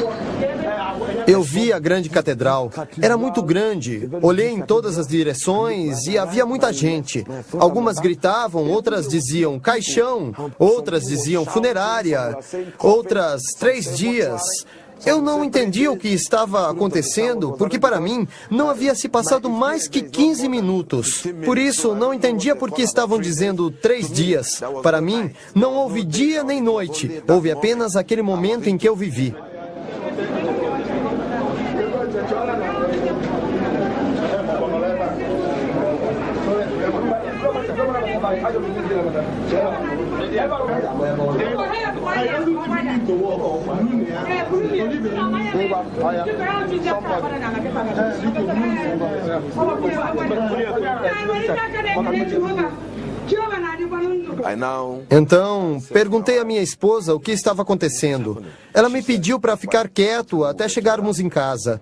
Eu vi a grande catedral. Era muito grande. Olhei em todas as direções e havia muita gente. Algumas gritavam, outras diziam caixão, outras diziam funerária, outras 3 dias. Eu não entendia o que estava acontecendo, porque para mim não havia se passado mais que 15 minutos. Por isso, não entendia por que estavam dizendo 3 dias. Para mim, não houve dia nem noite. Houve apenas aquele momento em que eu vivi. Então, perguntei à minha esposa o que estava acontecendo. Ela me pediu para ficar quieto até chegarmos em casa.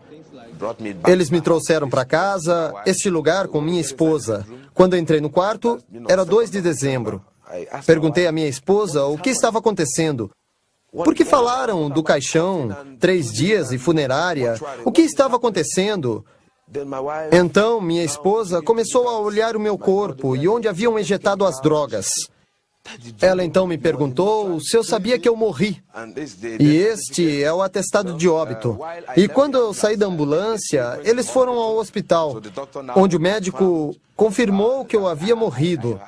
Eles me trouxeram para casa, este lugar com minha esposa. Quando entrei no quarto, era 2 de dezembro. Perguntei à minha esposa o que estava acontecendo. Porque falaram do caixão, 3 dias e funerária. O que estava acontecendo? Então, minha esposa começou a olhar o meu corpo e onde haviam ejetado as drogas. Ela então me perguntou se eu sabia que eu morri. E este é o atestado de óbito. E quando eu saí da ambulância, eles foram ao hospital, onde o médico confirmou que eu havia morrido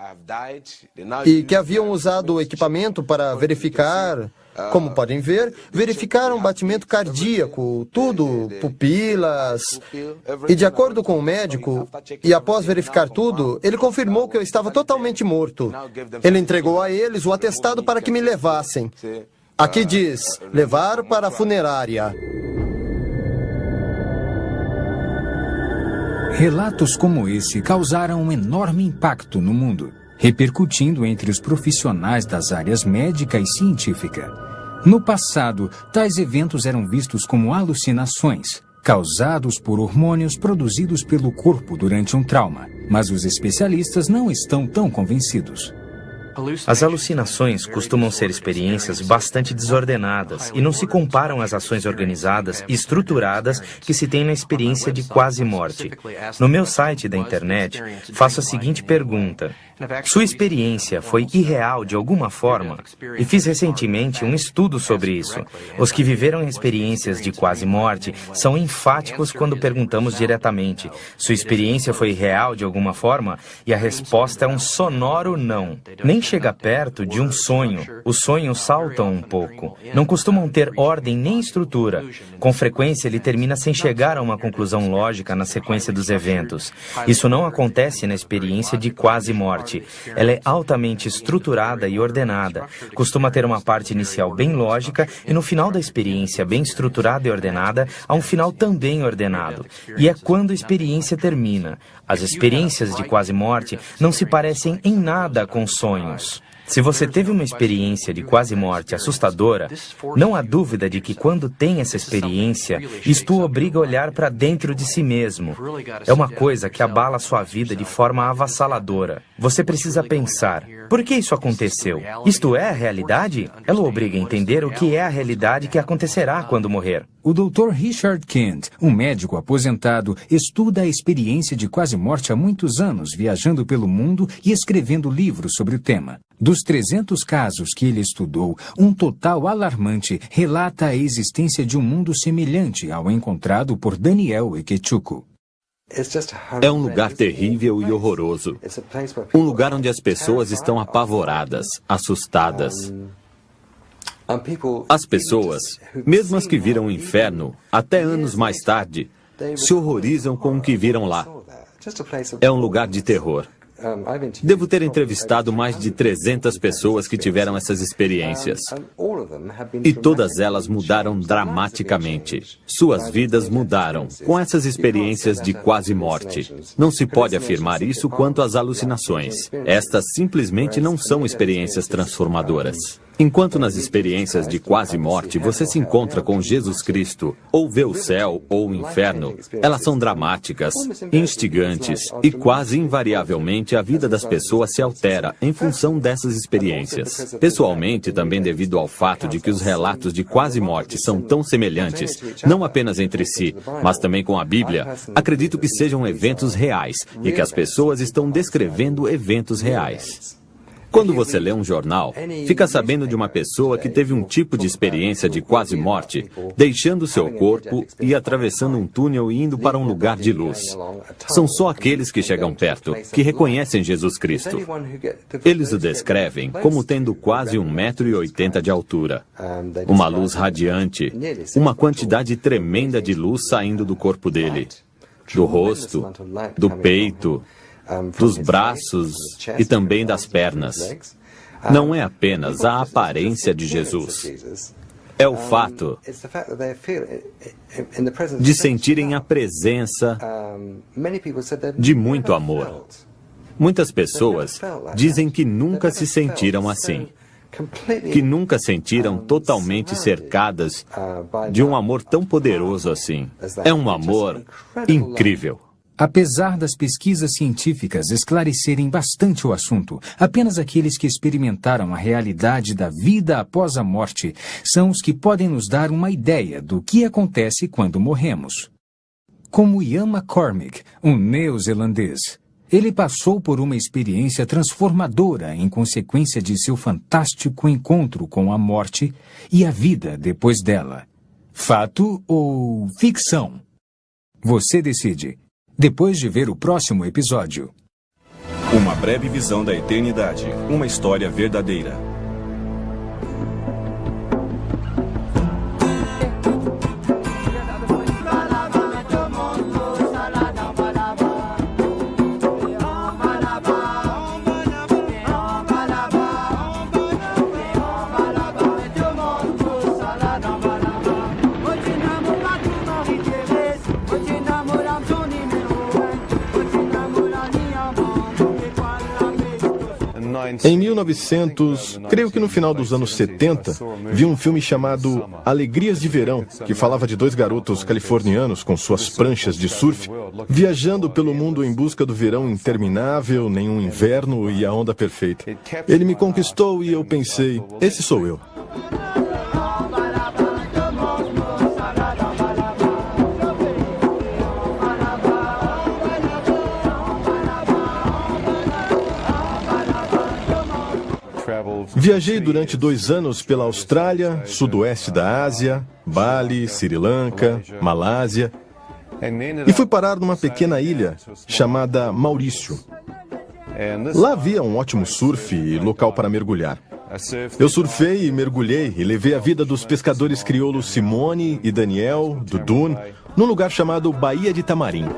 e que haviam usado o equipamento para verificar. Como podem ver, verificaram batimento cardíaco, tudo, pupilas. E de acordo com o médico, e após verificar tudo, ele confirmou que eu estava totalmente morto. Ele entregou a eles o atestado para que me levassem. Aqui diz, levar para a funerária. Relatos como esse causaram um enorme impacto no mundo, repercutindo entre os profissionais das áreas médica e científica. No passado, tais eventos eram vistos como alucinações, causados por hormônios produzidos pelo corpo durante um trauma, mas os especialistas não estão tão convencidos. As alucinações costumam ser experiências bastante desordenadas e não se comparam às ações organizadas e estruturadas que se tem na experiência de quase morte. No meu site da internet, faço a seguinte pergunta: sua experiência foi irreal de alguma forma? E fiz recentemente um estudo sobre isso. Os que viveram experiências de quase morte são enfáticos quando perguntamos diretamente: sua experiência foi real de alguma forma? E a resposta é um sonoro não. Nem chega perto de um sonho. Os sonhos saltam um pouco. Não costumam ter ordem nem estrutura. Com frequência, ele termina sem chegar a uma conclusão lógica na sequência dos eventos. Isso não acontece na experiência de quase morte. Ela é altamente estruturada e ordenada. Costuma ter uma parte inicial bem lógica e no final da experiência bem estruturada e ordenada, há um final também ordenado. E é quando a experiência termina. As experiências de quase morte não se parecem em nada com sonhos. Se você teve uma experiência de quase morte assustadora, não há dúvida de que quando tem essa experiência, isto o obriga a olhar para dentro de si mesmo. É uma coisa que abala sua vida de forma avassaladora. Você precisa pensar: por que isso aconteceu? Isto é a realidade? Ela o obriga a entender o que é a realidade que acontecerá quando morrer. O Dr. Richard Kent, um médico aposentado, estuda a experiência de quase morte há muitos anos, viajando pelo mundo e escrevendo livros sobre o tema. Dos 300 casos que ele estudou, um total alarmante relata a existência de um mundo semelhante ao encontrado por Daniel Ikechukwu. É um lugar terrível e horroroso. Um lugar onde as pessoas estão apavoradas, assustadas. As pessoas, mesmo as que viram o inferno, até anos mais tarde, se horrorizam com o que viram lá. É um lugar de terror. Devo ter entrevistado mais de 300 pessoas que tiveram essas experiências. E todas elas mudaram dramaticamente. Suas vidas mudaram com essas experiências de quase morte. Não se pode afirmar isso quanto às alucinações. Estas simplesmente não são experiências transformadoras. Enquanto nas experiências de quase morte você se encontra com Jesus Cristo, ou vê o céu ou o inferno, elas são dramáticas, instigantes e quase invariavelmente a vida das pessoas se altera em função dessas experiências. Pessoalmente, também devido ao fato de que os relatos de quase morte são tão semelhantes, não apenas entre si, mas também com a Bíblia, acredito que sejam eventos reais e que as pessoas estão descrevendo eventos reais. Quando você lê um jornal, fica sabendo de uma pessoa que teve um tipo de experiência de quase morte, deixando seu corpo e atravessando um túnel e indo para um lugar de luz. São só aqueles que chegam perto, que reconhecem Jesus Cristo. Eles o descrevem como tendo quase 1,80 m de altura, uma luz radiante, uma quantidade tremenda de luz saindo do corpo dele, do rosto, do peito, dos braços e também das pernas. Não é apenas a aparência de Jesus. É o fato de sentirem a presença de muito amor. Muitas pessoas dizem que nunca se sentiram assim, que nunca sentiram totalmente cercadas de um amor tão poderoso assim. É um amor incrível. Apesar das pesquisas científicas esclarecerem bastante o assunto, apenas aqueles que experimentaram a realidade da vida após a morte são os que podem nos dar uma ideia do que acontece quando morremos. Como Ian McCormick, um neozelandês. Ele passou por uma experiência transformadora em consequência de seu fantástico encontro com a morte e a vida depois dela. Fato ou ficção? Você decide. Depois de ver o próximo episódio. Uma breve visão da eternidade. Uma história verdadeira. Em 1900, creio que no final dos anos 70, vi um filme chamado Alegrias de Verão, que falava de dois garotos californianos com suas pranchas de surf, viajando pelo mundo em busca do verão interminável, nenhum inverno e a onda perfeita. Ele me conquistou e eu pensei, esse sou eu. Viajei durante 2 anos pela Austrália, sudoeste da Ásia, Bali, Sri Lanka, Malásia, e fui parar numa pequena ilha chamada Maurício. Lá havia um ótimo surf e local para mergulhar. Eu surfei e mergulhei e levei a vida dos pescadores crioulos Simone e Daniel, do Dune, num lugar chamado Baía de Tamarim.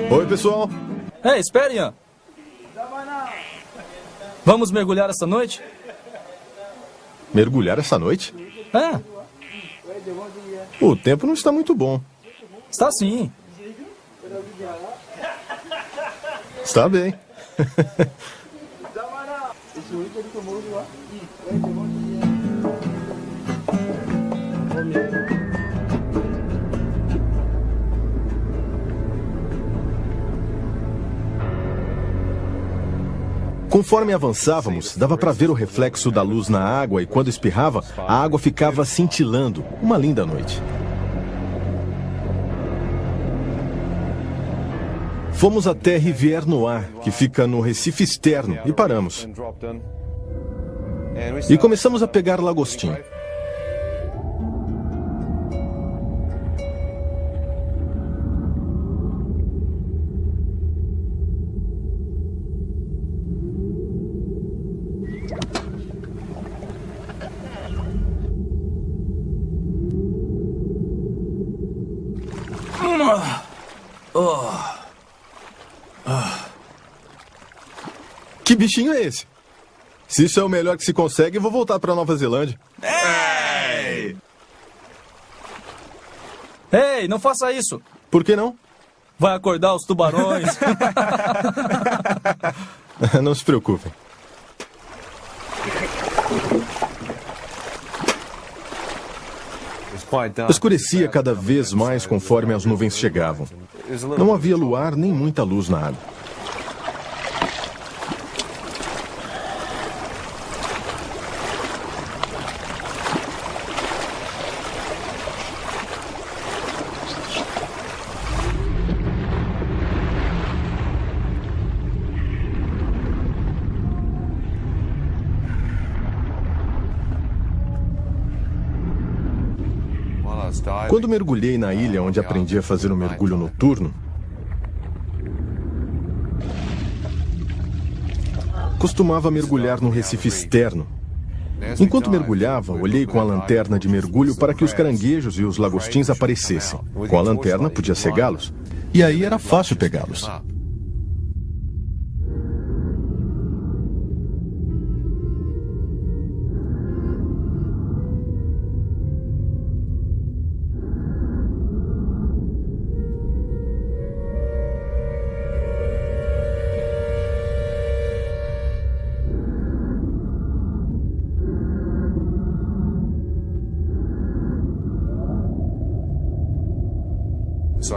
Oi, pessoal. Ei, espere, Ian. Vamos mergulhar essa noite? Mergulhar essa noite? É. O tempo não está muito bom. Está sim. Está bem. Conforme avançávamos, dava para ver o reflexo da luz na água e quando espirrava, a água ficava cintilando. Uma linda noite. Fomos até Rivière Noire, que fica no Recife externo, e paramos. E começamos a pegar lagostim. Que bichinho é esse? Se isso é o melhor que se consegue, eu vou voltar para Nova Zelândia. Ei! Ei, não faça isso. Por que não? Vai acordar os tubarões. Não se preocupem. Escurecia cada vez mais conforme as nuvens chegavam. Não havia luar nem muita luz na água. Quando mergulhei na ilha onde aprendi a fazer um mergulho noturno, costumava mergulhar no Recife externo. Enquanto mergulhava, olhei com a lanterna de mergulho para que os caranguejos e os lagostins aparecessem. Com a lanterna, podia cegá-los. E aí era fácil pegá-los.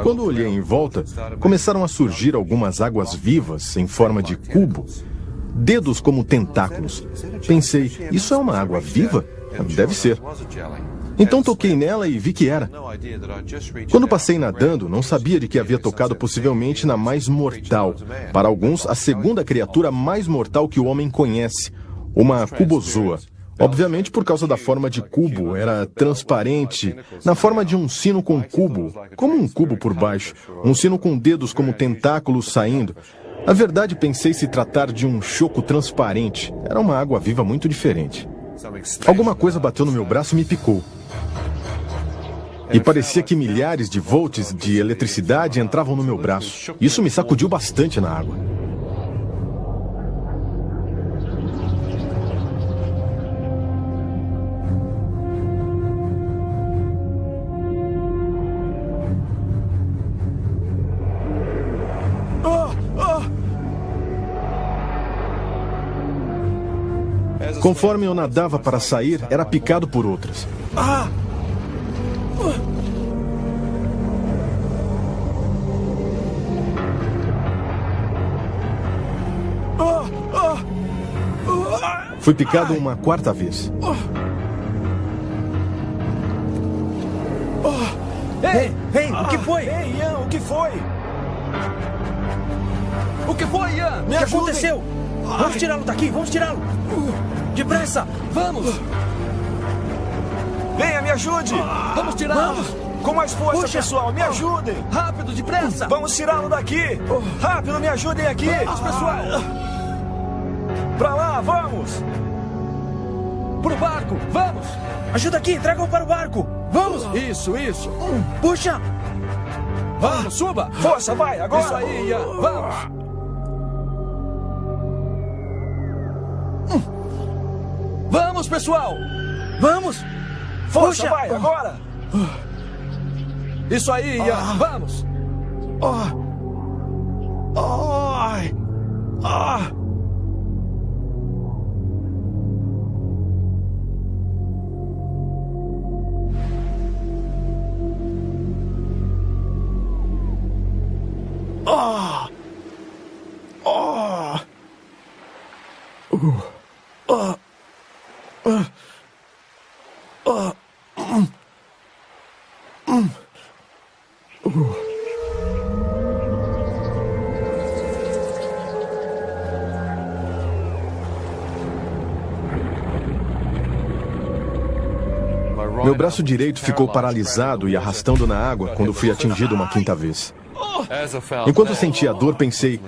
Quando olhei em volta, começaram a surgir algumas águas vivas em forma de cubo, dedos como tentáculos. Pensei, isso é uma água viva? Deve ser. Então toquei nela e vi que era. Quando passei nadando, não sabia de que havia tocado possivelmente na mais mortal. Para alguns, a segunda criatura mais mortal que o homem conhece, uma cubozoa. Obviamente, por causa da forma de cubo, era transparente, na forma de um sino com cubo, como um cubo por baixo, um sino com dedos como tentáculos saindo. Na verdade, pensei se tratar de um choco transparente. Era uma água viva muito diferente. Alguma coisa bateu no meu braço e me picou. E parecia que milhares de volts de eletricidade entravam no meu braço. Isso me sacudiu bastante na água. Conforme eu nadava para sair, era picado por outras. Fui picado uma quarta vez. Ei, o que foi? Ei, Ian, o que foi? O que foi, Ian? O que aconteceu? Vamos tirá-lo daqui, vamos tirá-lo. Depressa, vamos. Venha, me ajude. Vamos tirá-lo. Com mais força, Puxa. pessoal, me ajudem. Rápido, depressa. Vamos tirá-lo daqui. Rápido, me ajudem aqui. Vamos, pessoal. Pra lá, vamos. Pro barco, vamos. Ajuda aqui, tragam para o barco. Vamos. Isso. Puxa. Vamos, suba. Força, vai, agora. Isso aí, Ian. Vamos. Vamos, pessoal. Vamos. Força, Puxa. vai, agora. Isso aí, Ian. Vamos. Meu braço direito ficou paralisado e arrastando na água quando fui atingido uma quinta vez. Enquanto sentia a dor, pensei,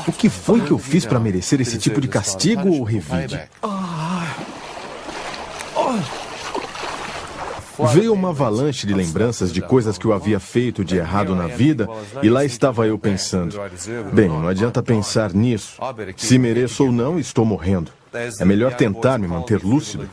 o que foi que eu fiz para merecer esse tipo de castigo ou revide? Veio uma avalanche de lembranças de coisas que eu havia feito de errado na vida, e lá estava eu pensando, bem, não adianta pensar nisso. Se mereço ou não, estou morrendo. É melhor tentar me manter lúcido.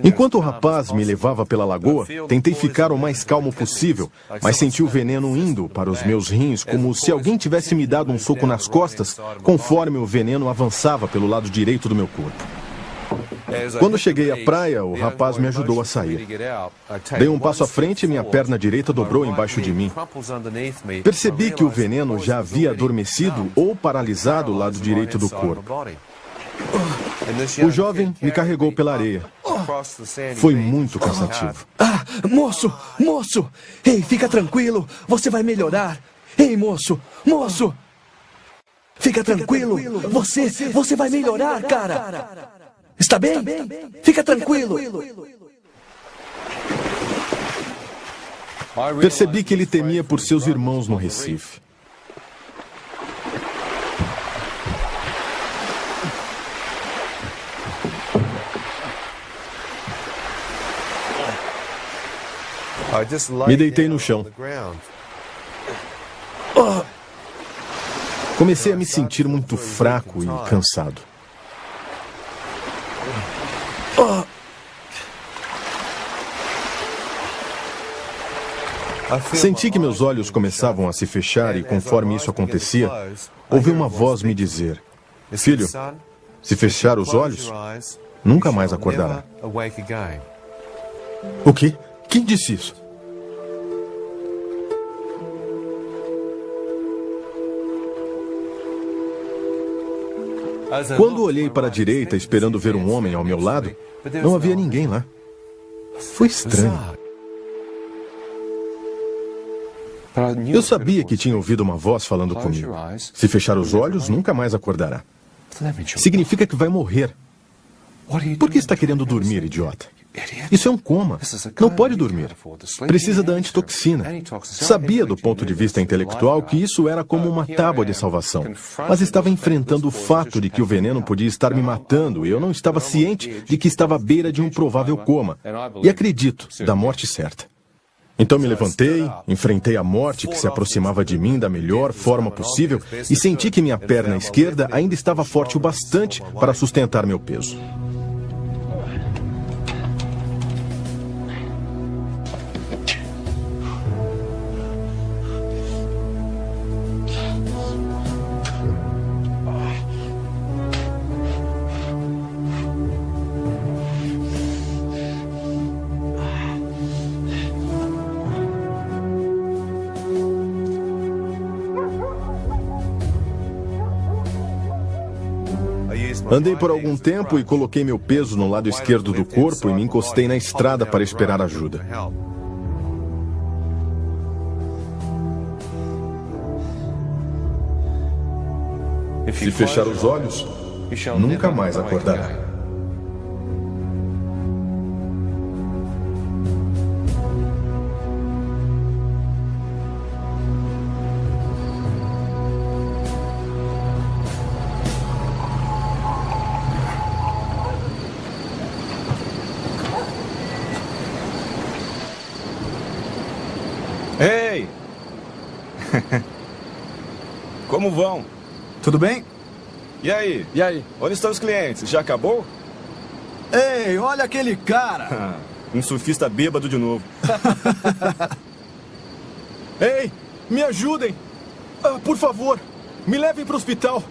Enquanto o rapaz me levava pela lagoa, tentei ficar o mais calmo possível, mas senti o veneno indo para os meus rins, como se alguém tivesse me dado um soco nas costas, conforme o veneno avançava pelo lado direito do meu corpo. Quando cheguei à praia, o rapaz me ajudou a sair. Dei um passo à frente e minha perna direita dobrou embaixo de mim. Percebi que o veneno já havia adormecido ou paralisado o lado direito do corpo. O jovem me carregou pela areia. Foi muito cansativo. Moço! Ei, fica tranquilo, você vai melhorar. Ei, moço! Fica tranquilo, você vai melhorar, cara. Está bem? Fica tranquilo. Percebi que ele temia por seus irmãos no Recife. Me deitei no chão. Comecei a me sentir muito fraco e cansado. Senti que meus olhos começavam a se fechar e, conforme isso acontecia, ouvi uma voz me dizer: filho, se fechar os olhos, nunca mais acordará. O quê? Quem disse isso? Quando olhei para a direita esperando ver um homem ao meu lado, não havia ninguém lá. Foi estranho. Eu sabia que tinha ouvido uma voz falando comigo. Se fechar os olhos, nunca mais acordará. Significa que vai morrer. Por que está querendo dormir, idiota? Isso é um coma. Não pode dormir. Precisa da antitoxina. Sabia do ponto de vista intelectual que isso era como uma tábua de salvação. Mas estava enfrentando o fato de que o veneno podia estar me matando e eu não estava ciente de que estava à beira de um provável coma. E acredito, da morte certa. Então me levantei, enfrentei a morte que se aproximava de mim da melhor forma possível e senti que minha perna esquerda ainda estava forte o bastante para sustentar meu peso. Andei por algum tempo e coloquei meu peso no lado esquerdo do corpo e me encostei na estrada para esperar ajuda. Se fechar os olhos, nunca mais acordará. Ei! Como vão? Tudo bem? E aí? Onde estão os clientes? Já acabou? Ei, olha aquele cara! Um surfista bêbado de novo. Ei, me ajudem! Por favor, me levem para o hospital.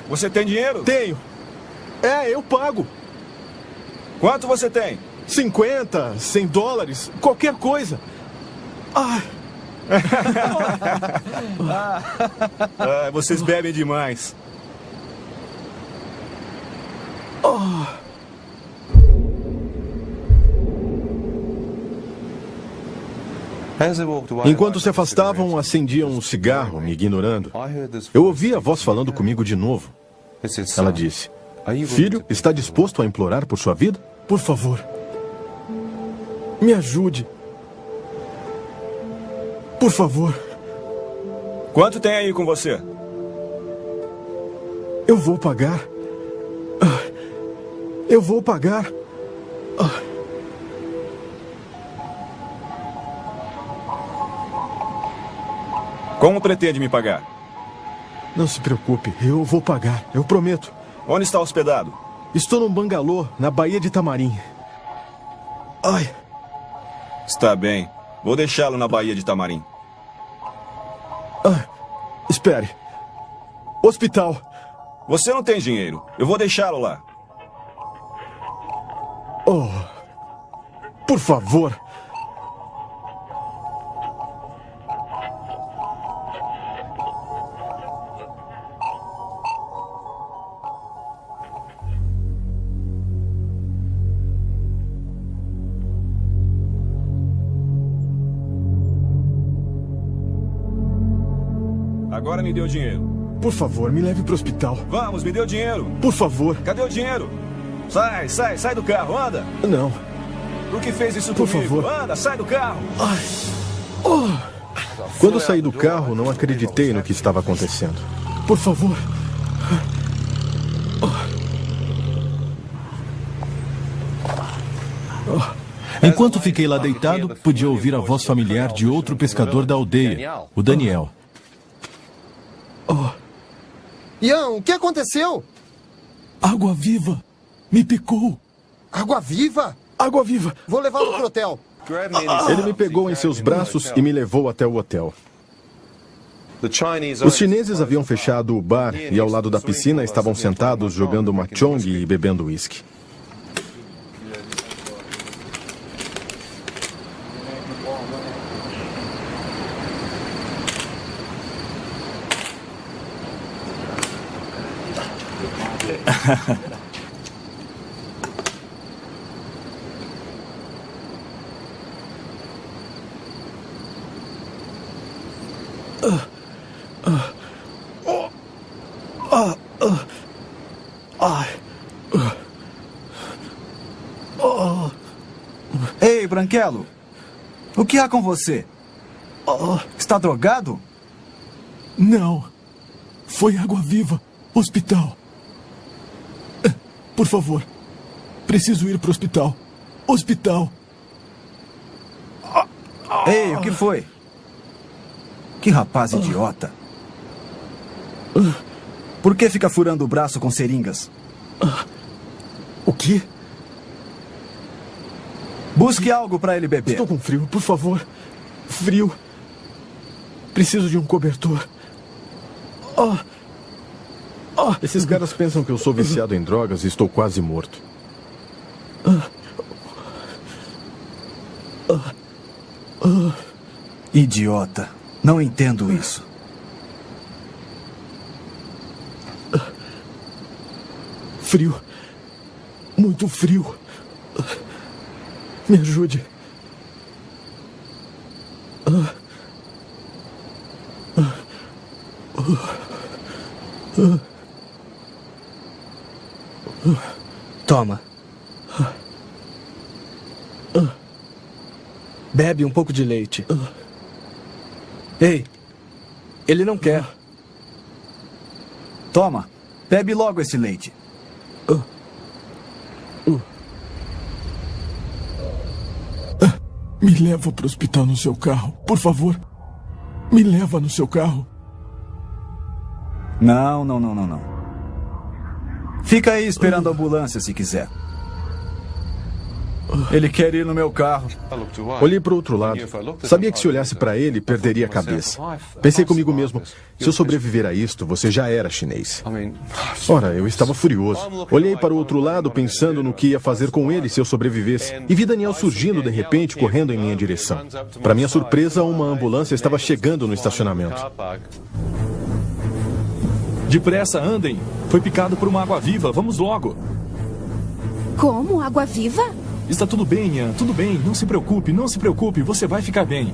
Você tem dinheiro? Tenho. Eu pago. Quanto você tem? 50, 100 dólares, qualquer coisa. Vocês bebem demais. Enquanto se afastavam, acendiam um cigarro, me ignorando. Eu ouvi a voz falando comigo de novo. Ela disse: "Filho, está disposto a implorar por sua vida? Por favor, me ajude. Por favor." Quanto tem aí com você? Eu vou pagar. Eu vou pagar. Como pretende me pagar? Não se preocupe, eu vou pagar, eu prometo. Onde está hospedado? Estou num bangalô, na Baía de Tamarim. Está bem. Vou deixá-lo na Baía de Tamarim. Espere. Hospital. Você não tem dinheiro. Eu vou deixá-lo lá. Por favor. Agora me dê o dinheiro. Por favor, me leve para o hospital. Vamos, me dê o dinheiro. Por favor. Cadê o dinheiro? Sai do carro, anda. Não. Por que fez isso Por comigo? favor. Anda, sai do carro. Quando saí do carro, não acreditei no que estava acontecendo. Por favor. Enquanto fiquei lá deitado, podia ouvir a voz familiar de outro pescador da aldeia, o Daniel. Ian, o que aconteceu? Água viva! Me picou! Água viva? Água viva! Vou levá-lo pro hotel. Ele me pegou em seus braços e me levou até o hotel. Os chineses haviam fechado o bar e ao lado da piscina estavam sentados jogando mahjong e bebendo uísque. Ei, Branquelo! O que há com você? Está drogado? Não. Foi água-viva. Hospital. Por favor. Preciso ir para o hospital. Hospital. Ei, o que foi? Que rapaz idiota. Por que fica furando o braço com seringas? O quê? Busque algo para ele beber. Estou com frio, por favor. Frio. Preciso de um cobertor. Esses caras pensam que eu sou viciado em drogas e estou quase morto. Idiota. Não entendo isso. Frio. Muito frio. Me ajude. Toma. Bebe um pouco de leite. Ei, ele não quer. Toma, bebe logo esse leite. Me leva para o hospital no seu carro, por favor. Me leva no seu carro. Não. Fica aí esperando a ambulância se quiser. Ele quer ir no meu carro. Olhei para o outro lado. Sabia que se olhasse para ele, perderia a cabeça. Pensei comigo mesmo, se eu sobreviver a isto, você já era chinês. Ora, eu estava furioso. Olhei para o outro lado, pensando no que ia fazer com ele se eu sobrevivesse. E vi Daniel surgindo de repente, correndo em minha direção. Para minha surpresa, uma ambulância estava chegando no estacionamento. Depressa, andem. Foi picado por uma água-viva. Vamos logo. Como? Água-viva? Está tudo bem, Ian. Tudo bem. Não se preocupe, não se preocupe. Você vai ficar bem.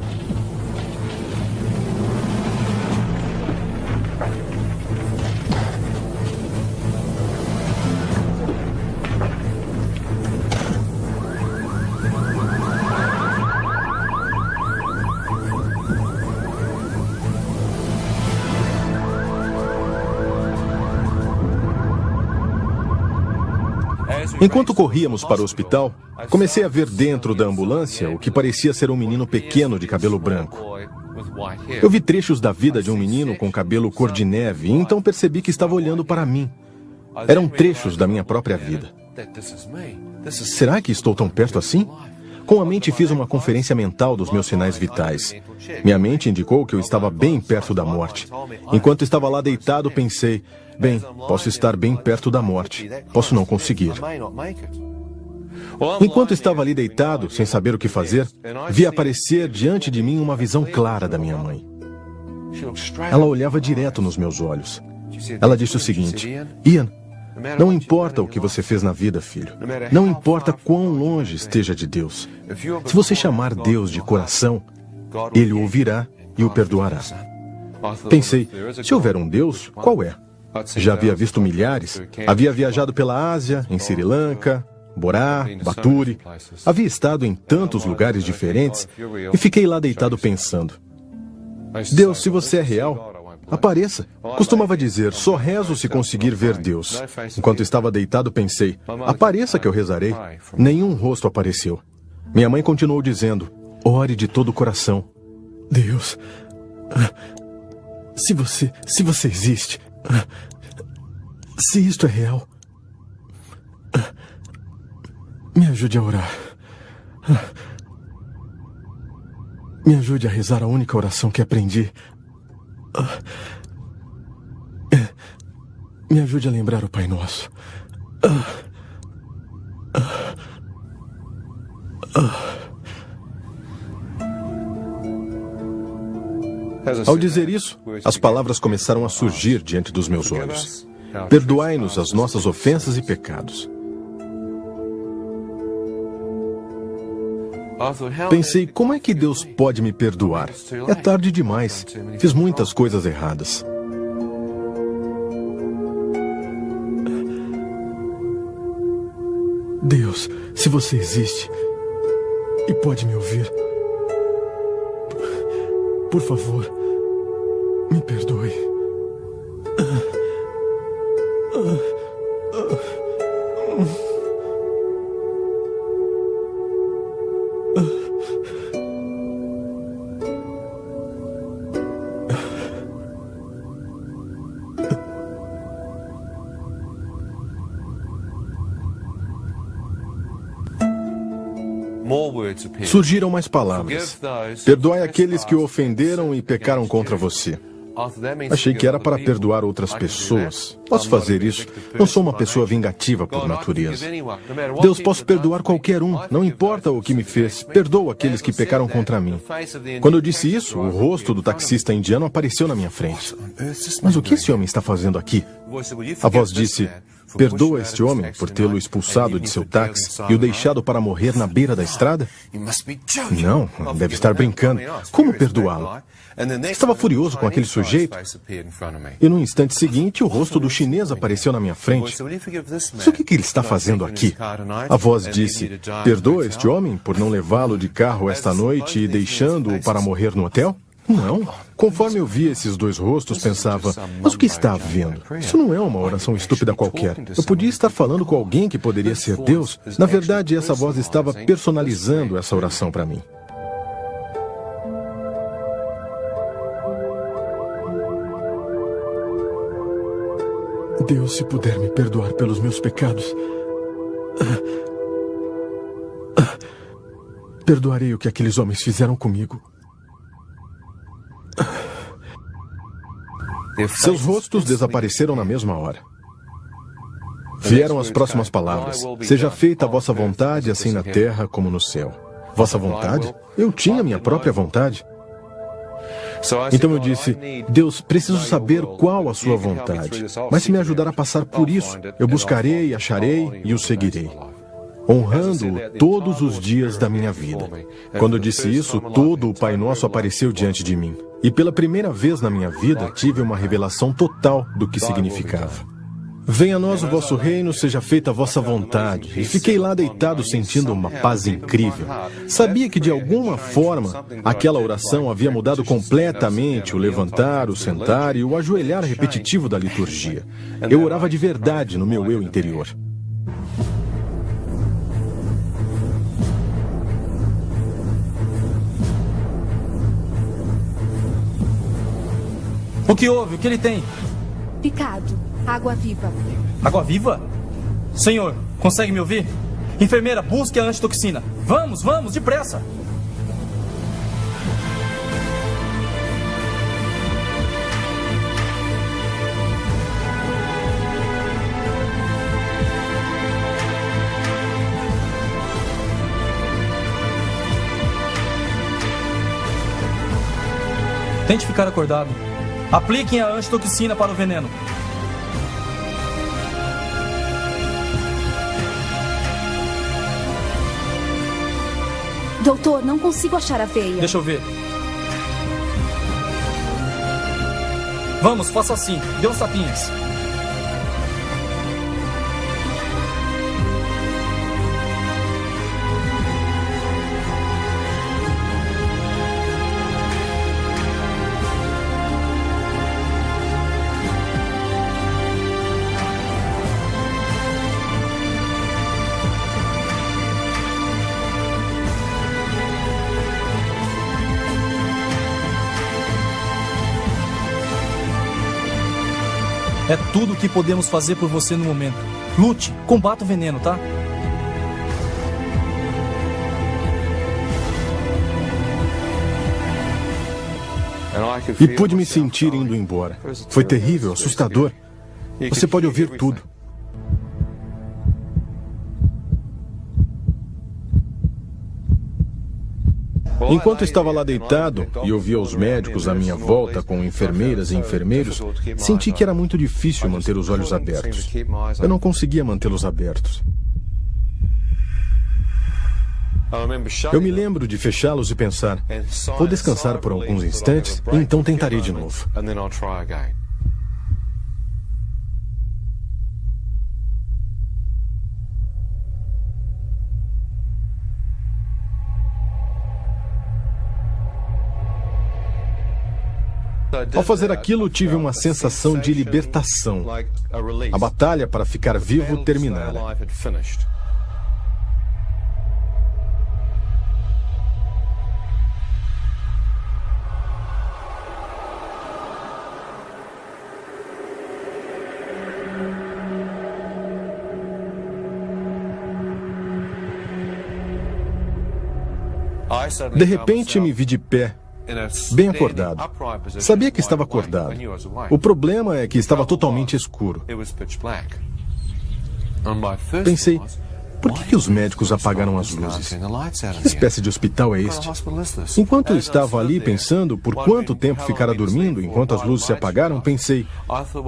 Enquanto corríamos para o hospital, comecei a ver dentro da ambulância o que parecia ser um menino pequeno de cabelo branco. Eu vi trechos da vida de um menino com cabelo cor de neve e então percebi que estava olhando para mim. Eram trechos da minha própria vida. Será que estou tão perto assim? Com a mente fiz uma conferência mental dos meus sinais vitais. Minha mente indicou que eu estava bem perto da morte. Enquanto estava lá deitado, pensei, bem, posso estar bem perto da morte. Posso não conseguir. Enquanto estava ali deitado, sem saber o que fazer, vi aparecer diante de mim uma visão clara da minha mãe. Ela olhava direto nos meus olhos. Ela disse o seguinte, Ian, não importa o que você fez na vida, filho. Não importa quão longe esteja de Deus. Se você chamar Deus de coração, Ele o ouvirá e o perdoará. Pensei, se houver um Deus, qual é? Já havia visto milhares. Havia viajado pela Ásia, em Sri Lanka, Borá, Baturi. Havia estado em tantos lugares diferentes e fiquei lá deitado pensando. Deus, se você é real, apareça. Costumava dizer, só rezo se conseguir ver Deus. Enquanto estava deitado, pensei, apareça que eu rezarei. Nenhum rosto apareceu. Minha mãe continuou dizendo, ore de todo o coração. Deus, se você existe, se isto é real, me ajude a orar. Me ajude a rezar a única oração que aprendi. Me ajude a lembrar o Pai Nosso. Ao dizer isso, as palavras começaram a surgir diante dos meus olhos. perdoai-nos as nossas ofensas e pecados. Pensei, como é que Deus pode me perdoar? É tarde demais. Fiz muitas coisas erradas. Deus, se você existe e pode me ouvir, por favor, me perdoe. Surgiram mais palavras. Perdoai aqueles que o ofenderam e pecaram contra você. Achei que era para perdoar outras pessoas. Posso fazer isso. Não sou uma pessoa vingativa por natureza. Deus, posso perdoar qualquer um. Não importa o que me fez. Perdoa aqueles que pecaram contra mim. Quando eu disse isso, o rosto do taxista indiano apareceu na minha frente. Mas o que esse homem está fazendo aqui? A voz disse: perdoa este homem por tê-lo expulsado de seu táxi e o deixado para morrer na beira da estrada? Não, deve estar brincando. Como perdoá-lo? Estava furioso com aquele sujeito. E no instante seguinte, o rosto do chinês apareceu na minha frente. Mas o que ele está fazendo aqui? A voz disse: perdoa este homem por não levá-lo de carro esta noite e deixando-o para morrer no hotel? Não. Conforme eu via esses dois rostos, pensava, mas o que está havendo? Isso não é uma oração estúpida qualquer. Eu podia estar falando com alguém que poderia ser Deus. Na verdade, essa voz estava personalizando essa oração para mim. Deus, se puder me perdoar pelos meus pecados, perdoarei o que aqueles homens fizeram comigo. Seus rostos desapareceram na mesma hora. Vieram as próximas palavras: seja feita a vossa vontade, assim na terra como no céu. Vossa vontade? Eu tinha minha própria vontade. Então eu disse: Deus, preciso saber qual a sua vontade. Mas se me ajudar a passar por isso, eu buscarei, acharei e o seguirei, honrando-o todos os dias da minha vida. Quando eu disse isso, todo o Pai Nosso apareceu diante de mim. E pela primeira vez na minha vida, tive uma revelação total do que significava. Venha a nós o vosso reino, seja feita a vossa vontade. E fiquei lá deitado sentindo uma paz incrível. Sabia que de alguma forma aquela oração havia mudado completamente o levantar, o sentar e o ajoelhar repetitivo da liturgia. Eu orava de verdade no meu eu interior. O que houve? O que ele tem? Picado. Água viva. Água viva? Senhor, consegue me ouvir? Enfermeira, busque a antitoxina. Vamos, vamos, depressa. Tente ficar acordado. Apliquem a antitoxina para o veneno. Doutor, não consigo achar a veia. Deixa eu ver. Vamos, faça assim. Dê uns tapinhas. É tudo o que podemos fazer por você no momento. Lute, combata o veneno, tá? E pude me sentir indo embora. Foi terrível, assustador. Você pode ouvir tudo. Enquanto estava lá deitado e ouvia os médicos à minha volta com enfermeiras e enfermeiros, senti que era muito difícil manter os olhos abertos. Eu não conseguia mantê-los abertos. Eu me lembro de fechá-los e pensar, vou descansar por alguns instantes e então tentarei de novo. Ao fazer aquilo, tive uma sensação de libertação. A batalha para ficar vivo terminara. De repente, me vi de pé, bem acordado. Sabia que estava acordado. O problema é que estava totalmente escuro. Pensei, por que os médicos apagaram as luzes? Que espécie de hospital é este? Enquanto eu estava ali pensando por quanto tempo ficara dormindo enquanto as luzes se apagaram, pensei,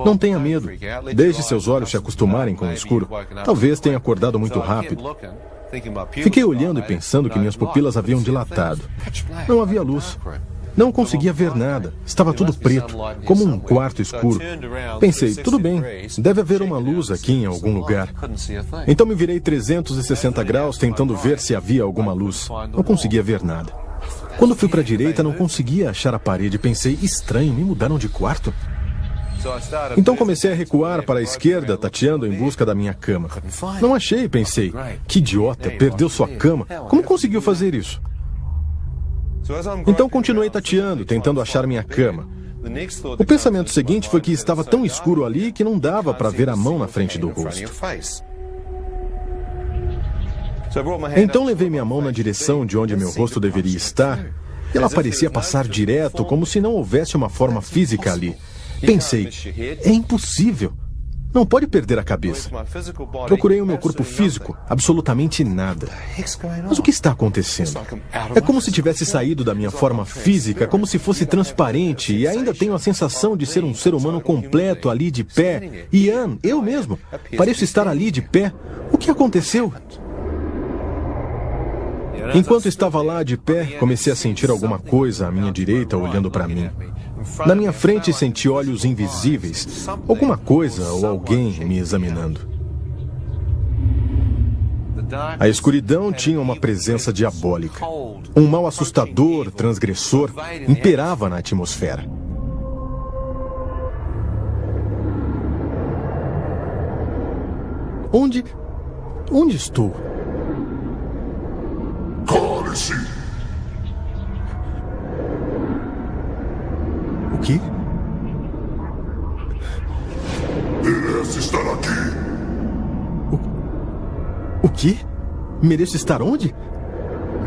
não tenha medo. Deixe seus olhos se acostumarem com o escuro. Talvez tenha acordado muito rápido. Fiquei olhando e pensando que minhas pupilas haviam dilatado. Não havia luz. Não conseguia ver nada. Estava tudo preto, como um quarto escuro. Pensei, tudo bem, deve haver uma luz aqui em algum lugar. Então me virei 360 graus tentando ver se havia alguma luz. Não conseguia ver nada. Quando fui para a direita, não conseguia achar a parede. Pensei, estranho, me mudaram de quarto? Então comecei a recuar para a esquerda, tateando em busca da minha cama. Não achei, pensei. Que idiota, perdeu sua cama. Como conseguiu fazer isso? Então continuei tateando, tentando achar minha cama. O pensamento seguinte foi que estava tão escuro ali que não dava para ver a mão na frente do rosto. Então levei minha mão na direção de onde meu rosto deveria estar e ela parecia passar direto, como se não houvesse uma forma física ali. Pensei, é impossível. Não pode perder a cabeça. Procurei o meu corpo físico, absolutamente nada. Mas o que está acontecendo? É como se tivesse saído da minha forma física, como se fosse transparente, e ainda tenho a sensação de ser um ser humano completo ali de pé. Ian, eu mesmo, pareço estar ali de pé. O que aconteceu? Enquanto estava lá de pé, comecei a sentir alguma coisa à minha direita olhando para mim. Na minha frente senti olhos invisíveis, alguma coisa ou alguém me examinando. A escuridão tinha uma presença diabólica. Um mal assustador, transgressor, imperava na atmosfera. Onde estou? Cale-se! O quê? Merece estar aqui! O quê? Mereço estar onde?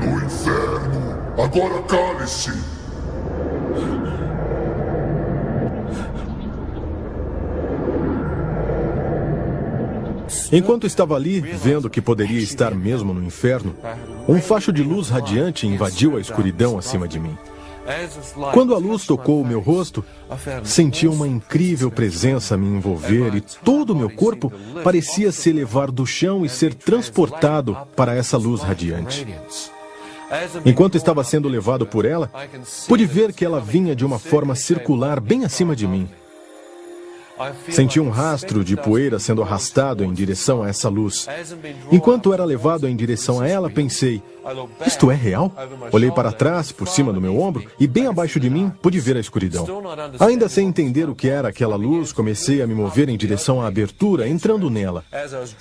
No inferno! Agora cale-se! Enquanto estava ali, vendo que poderia estar mesmo no inferno, um facho de luz radiante invadiu a escuridão acima de mim. Quando a luz tocou o meu rosto, senti uma incrível presença me envolver e todo o meu corpo parecia se elevar do chão e ser transportado para essa luz radiante. Enquanto estava sendo levado por ela, pude ver que ela vinha de uma forma circular bem acima de mim. Senti um rastro de poeira sendo arrastado em direção a essa luz. Enquanto era levado em direção a ela, pensei, isto é real? Olhei para trás, por cima do meu ombro, e bem abaixo de mim, pude ver a escuridão. Ainda sem entender o que era aquela luz, comecei a me mover em direção à abertura, entrando nela.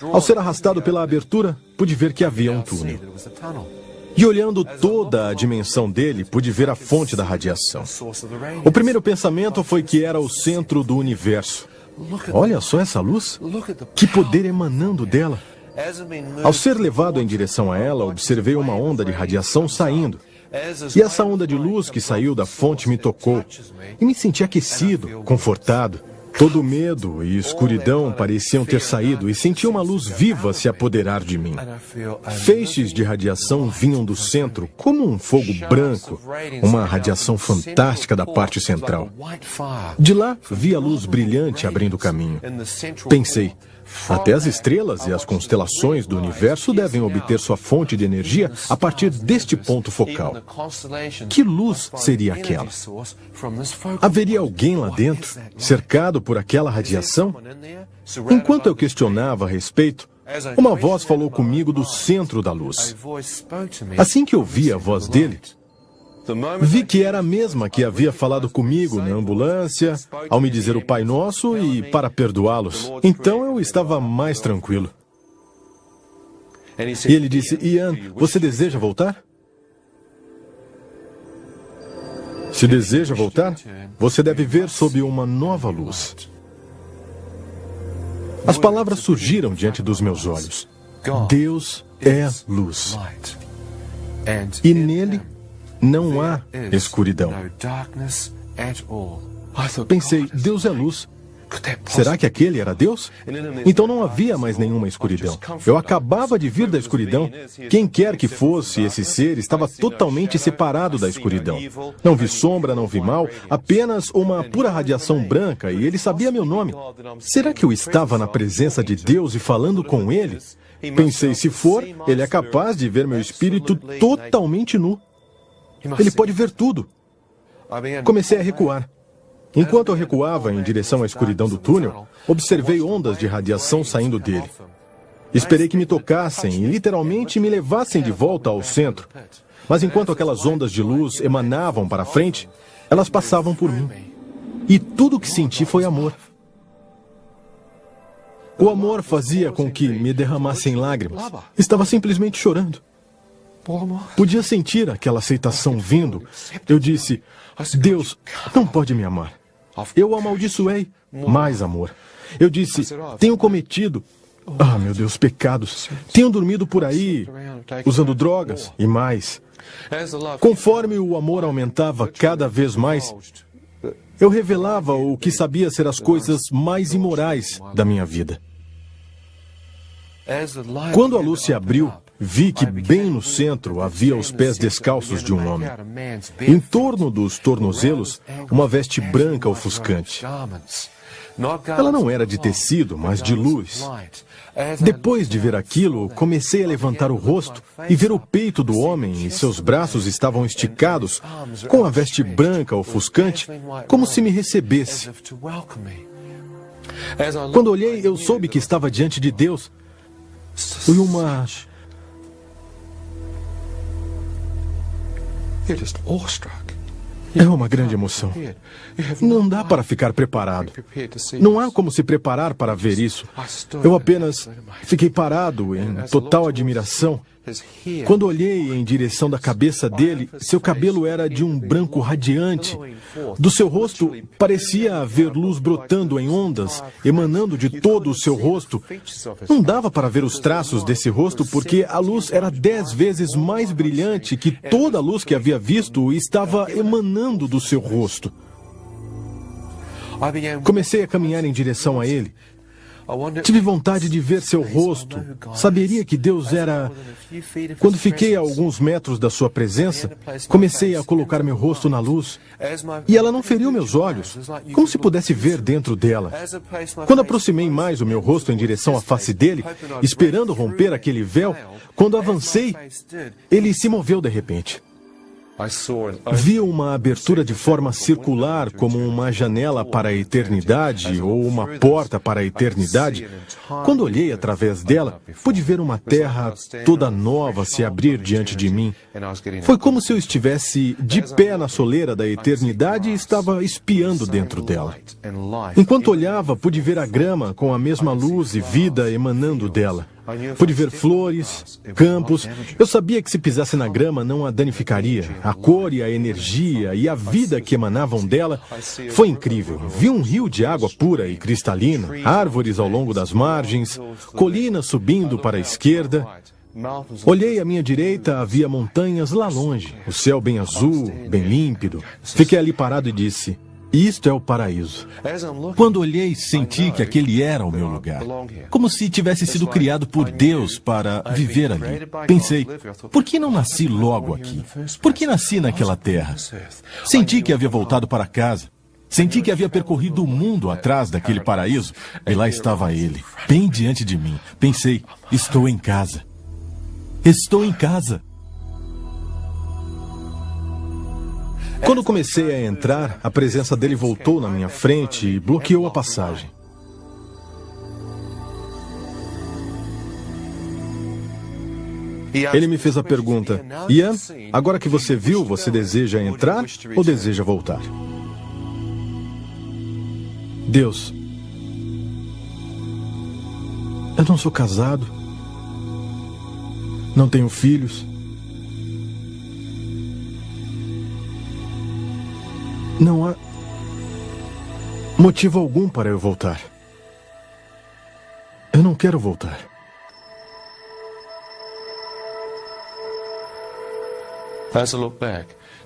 Ao ser arrastado pela abertura, pude ver que havia um túnel. E olhando toda a dimensão dele, pude ver a fonte da radiação. O primeiro pensamento foi que era o centro do universo. Olha só essa luz. Que poder emanando dela. Ao ser levado em direção a ela, observei uma onda de radiação saindo. E essa onda de luz que saiu da fonte me tocou. E me senti aquecido, confortado. Todo medo e escuridão pareciam ter saído e senti uma luz viva se apoderar de mim. Feixes de radiação vinham do centro, como um fogo branco, uma radiação fantástica da parte central. De lá, vi a luz brilhante abrindo caminho. Pensei, até as estrelas e as constelações do universo devem obter sua fonte de energia a partir deste ponto focal. Que luz seria aquela? Haveria alguém lá dentro, cercado por aquela radiação? Enquanto eu questionava a respeito, uma voz falou comigo do centro da luz. Assim que ouvi a voz dele, vi que era a mesma que havia falado comigo na ambulância, ao me dizer o Pai Nosso e para perdoá-los. Então eu estava mais tranquilo. E ele disse, Ian, você deseja voltar? Se deseja voltar, você deve ver sob uma nova luz. As palavras surgiram diante dos meus olhos. Deus é luz. E nele não há escuridão. Pensei, Deus é luz. Será que aquele era Deus? Então não havia mais nenhuma escuridão. Eu acabava de vir da escuridão. Quem quer que fosse esse ser estava totalmente separado da escuridão. Não vi sombra, não vi mal, apenas uma pura radiação branca, e ele sabia meu nome. Será que eu estava na presença de Deus e falando com ele? Pensei, se for, ele é capaz de ver meu espírito totalmente nu. Ele pode ver tudo. Comecei a recuar. Enquanto eu recuava em direção à escuridão do túnel, observei ondas de radiação saindo dele. Esperei que me tocassem e literalmente me levassem de volta ao centro. Mas enquanto aquelas ondas de luz emanavam para frente, elas passavam por mim. E tudo o que senti foi amor. O amor fazia com que me derramassem lágrimas. Estava simplesmente chorando. Podia sentir aquela aceitação vindo. Eu disse, Deus não pode me amar. Eu o amaldiçoei. Mais amor. Eu disse, tenho cometido, meu Deus, pecados. Tenho dormido por aí, usando drogas e mais. Conforme o amor aumentava cada vez mais, eu revelava o que sabia ser as coisas mais imorais da minha vida. Quando a luz se abriu, vi que bem no centro havia os pés descalços de um homem. Em torno dos tornozelos, uma veste branca ofuscante. Ela não era de tecido, mas de luz. Depois de ver aquilo, comecei a levantar o rosto e ver o peito do homem e seus braços estavam esticados, com a veste branca ofuscante, como se me recebesse. Quando olhei, eu soube que estava diante de Deus. Foi uma... É uma grande emoção. Não dá para ficar preparado. Não há como se preparar para ver isso. Eu apenas fiquei parado em total admiração. Quando olhei em direção da cabeça dele, seu cabelo era de um branco radiante. Do seu rosto parecia haver luz brotando em ondas, emanando de todo o seu rosto. Não dava para ver os traços desse rosto porque a luz era 10 vezes mais brilhante que toda a luz que havia visto e estava emanando do seu rosto. Comecei a caminhar em direção a ele. Tive vontade de ver seu rosto. Saberia que Deus era... Quando fiquei a alguns metros da sua presença, comecei a colocar meu rosto na luz. E ela não feriu meus olhos, como se pudesse ver dentro dela. Quando aproximei mais o meu rosto em direção à face dele, esperando romper aquele véu, quando avancei, ele se moveu de repente. Vi uma abertura de forma circular, como uma janela para a eternidade ou uma porta para a eternidade. Quando olhei através dela, pude ver uma terra toda nova se abrir diante de mim. Foi como se eu estivesse de pé na soleira da eternidade e estava espiando dentro dela. Enquanto olhava, pude ver a grama com a mesma luz e vida emanando dela. Pude ver flores, campos. Eu sabia que se pisasse na grama não a danificaria. A cor e a energia e a vida que emanavam dela foi incrível. Vi um rio de água pura e cristalina, árvores ao longo das margens, colinas subindo para a esquerda. Olhei à minha direita, havia montanhas lá longe, o céu bem azul, bem límpido. Fiquei ali parado e disse, Isto é o paraíso. Quando olhei, senti que aquele era o meu lugar. Como se tivesse sido criado por Deus para viver ali. Pensei, por que não nasci logo aqui? Por que nasci naquela terra? Senti que havia voltado para casa. Senti que havia percorrido o mundo atrás daquele paraíso. E lá estava ele, bem diante de mim. Pensei, estou em casa. Estou em casa. Quando comecei a entrar, a presença dele voltou na minha frente e bloqueou a passagem. Ele me fez a pergunta, Ian, agora que você viu, você deseja entrar ou deseja voltar? Deus, eu não sou casado, não tenho filhos. Não há motivo algum para eu voltar. Eu não quero voltar.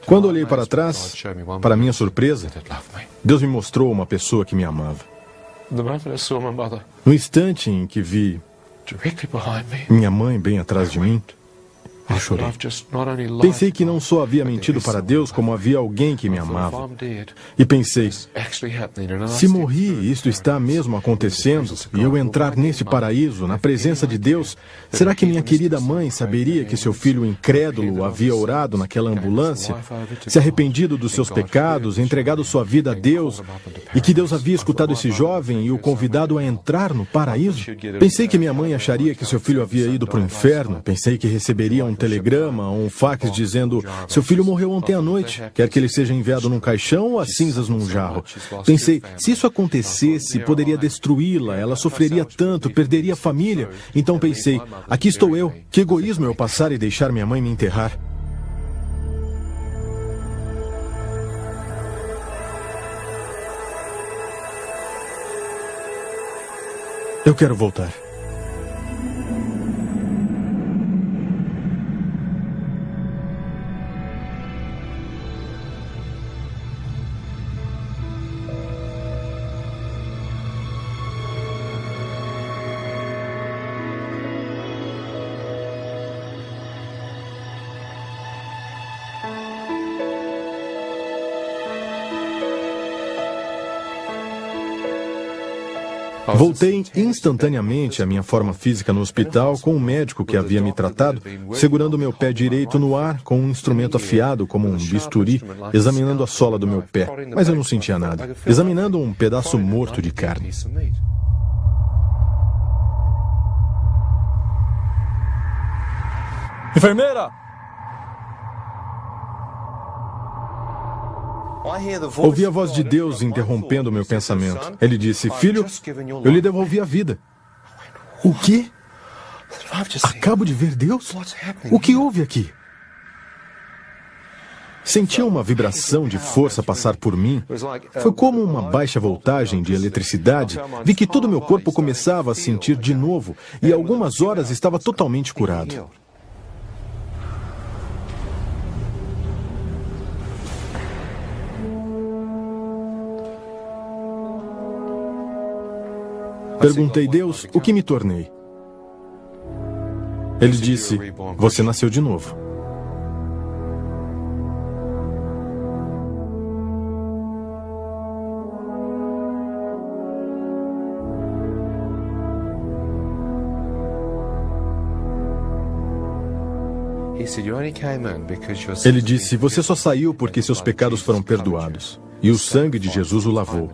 Quando olhei para trás, para minha surpresa, Deus me mostrou uma pessoa que me amava. No instante em que vi minha mãe bem atrás de mim, eu chorei. Pensei que não só havia mentido para Deus, como havia alguém que me amava. E pensei, se morri, isto está mesmo acontecendo, e eu entrar nesse paraíso, na presença de Deus, será que minha querida mãe saberia que seu filho incrédulo havia orado naquela ambulância, se arrependido dos seus pecados, entregado sua vida a Deus, e que Deus havia escutado esse jovem e o convidado a entrar no paraíso? Pensei que minha mãe acharia que seu filho havia ido para o inferno. Pensei que receberia um telegrama ou um fax dizendo: seu filho morreu ontem à noite, quer que ele seja enviado num caixão ou as cinzas num jarro. Pensei, se isso acontecesse, poderia destruí-la, ela sofreria tanto, perderia a família. Então pensei, aqui estou eu, que egoísmo eu passar e deixar minha mãe me enterrar. Eu quero voltar. Voltei instantaneamente à minha forma física no hospital com o médico que havia me tratado, segurando meu pé direito no ar com um instrumento afiado como um bisturi, examinando a sola do meu pé, mas eu não sentia nada, examinando um pedaço morto de carne. Enfermeira! Ouvi a voz de Deus interrompendo o meu pensamento. Ele disse: filho, eu lhe devolvi a vida. O quê? Acabo de ver Deus? O que houve aqui? Senti uma vibração de força passar por mim. Foi como uma baixa voltagem de eletricidade. Vi que todo o meu corpo começava a sentir de novo e em algumas horas estava totalmente curado. Perguntei, Deus, o que me tornei? Ele disse, você nasceu de novo. Ele disse, você só saiu porque seus pecados foram perdoados. E o sangue de Jesus o lavou.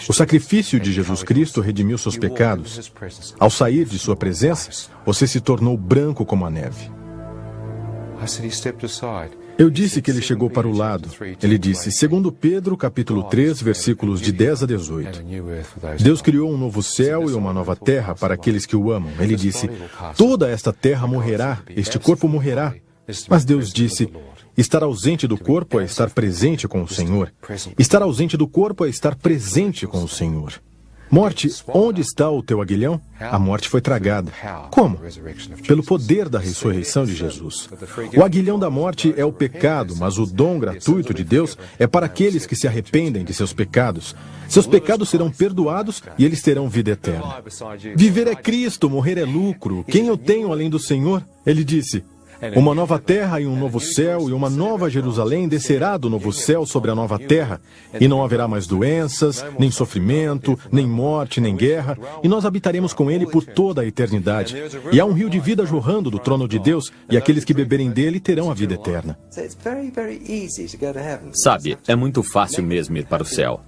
O sacrifício de Jesus Cristo redimiu seus pecados. Ao sair de sua presença, você se tornou branco como a neve. Eu disse que ele chegou para o lado. Ele disse, segundo Pedro, capítulo 3, versículos de 10 a 18. Deus criou um novo céu e uma nova terra para aqueles que o amam. Ele disse, toda esta terra morrerá, este corpo morrerá. Mas Deus disse, estar ausente do corpo é estar presente com o Senhor. Estar ausente do corpo é estar presente com o Senhor. Morte, onde está o teu aguilhão? A morte foi tragada. Como? Pelo poder da ressurreição de Jesus. O aguilhão da morte é o pecado, mas o dom gratuito de Deus é para aqueles que se arrependem de seus pecados. Seus pecados serão perdoados e eles terão vida eterna. Viver é Cristo, morrer é lucro. Quem eu tenho além do Senhor? Ele disse: uma nova terra e um novo céu, e uma nova Jerusalém descerá do novo céu sobre a nova terra, e não haverá mais doenças, nem sofrimento, nem morte, nem guerra, e nós habitaremos com ele por toda a eternidade. E há um rio de vida jorrando do trono de Deus, e aqueles que beberem dele terão a vida eterna. Sabe, é muito fácil mesmo ir para o céu.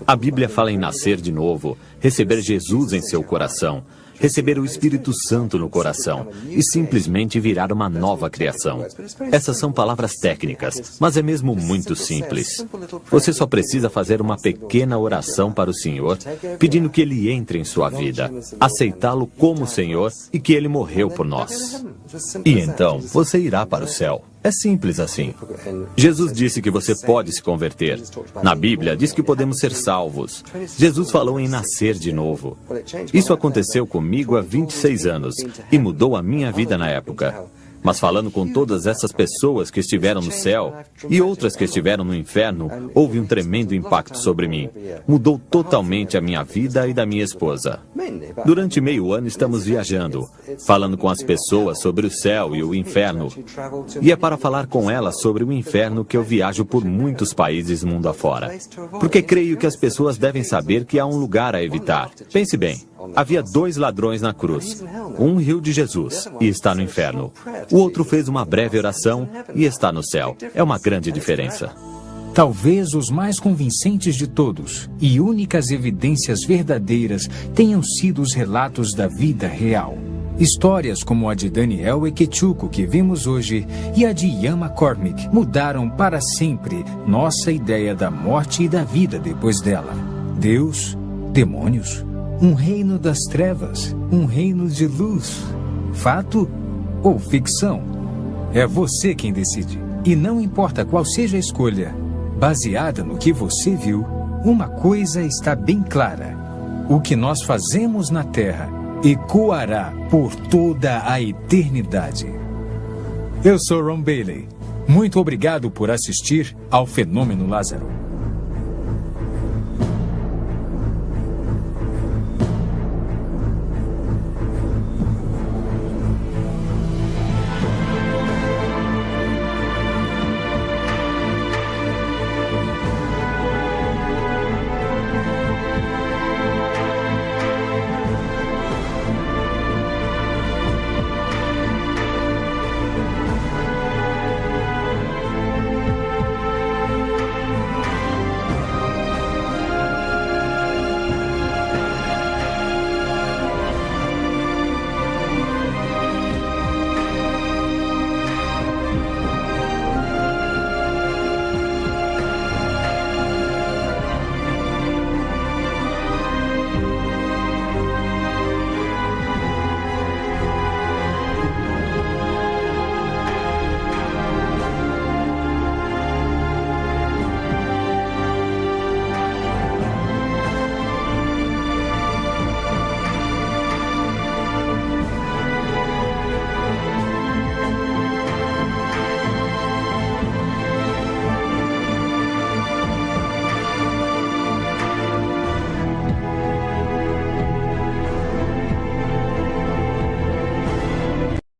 A Bíblia fala em nascer de novo, receber Jesus em seu coração, receber o Espírito Santo no coração e simplesmente virar uma nova criação. Essas são palavras técnicas, mas é mesmo muito simples. Você só precisa fazer uma pequena oração para o Senhor, pedindo que Ele entre em sua vida, aceitá-lo como Senhor e que Ele morreu por nós. E então, você irá para o céu. É simples assim. Jesus disse que você pode se converter. Na Bíblia, diz que podemos ser salvos. Jesus falou em nascer de novo. Isso aconteceu comigo há 26 anos e mudou a minha vida na época. Mas falando com todas essas pessoas que estiveram no céu e outras que estiveram no inferno, houve um tremendo impacto sobre mim. Mudou totalmente a minha vida e da minha esposa. Durante meio ano estamos viajando, falando com as pessoas sobre o céu e o inferno. E é para falar com elas sobre o inferno que eu viajo por muitos países mundo afora. Porque creio que as pessoas devem saber que há um lugar a evitar. Pense bem. Havia 2 ladrões na cruz. Um riu de Jesus e está no inferno. O outro fez uma breve oração e está no céu. É uma grande diferença. Talvez os mais convincentes de todos e únicas evidências verdadeiras tenham sido os relatos da vida real. Histórias como a de Daniel Ekechuko que vimos hoje e a de Ian McCormick mudaram para sempre nossa ideia da morte e da vida depois dela. Deus, demônios, um reino das trevas, um reino de luz. Fato ou ficção? É você quem decide. E não importa qual seja a escolha, baseada no que você viu, uma coisa está bem clara. O que nós fazemos na Terra ecoará por toda a eternidade. Eu sou Ron Bailey. Muito obrigado por assistir ao Fenômeno Lázaro.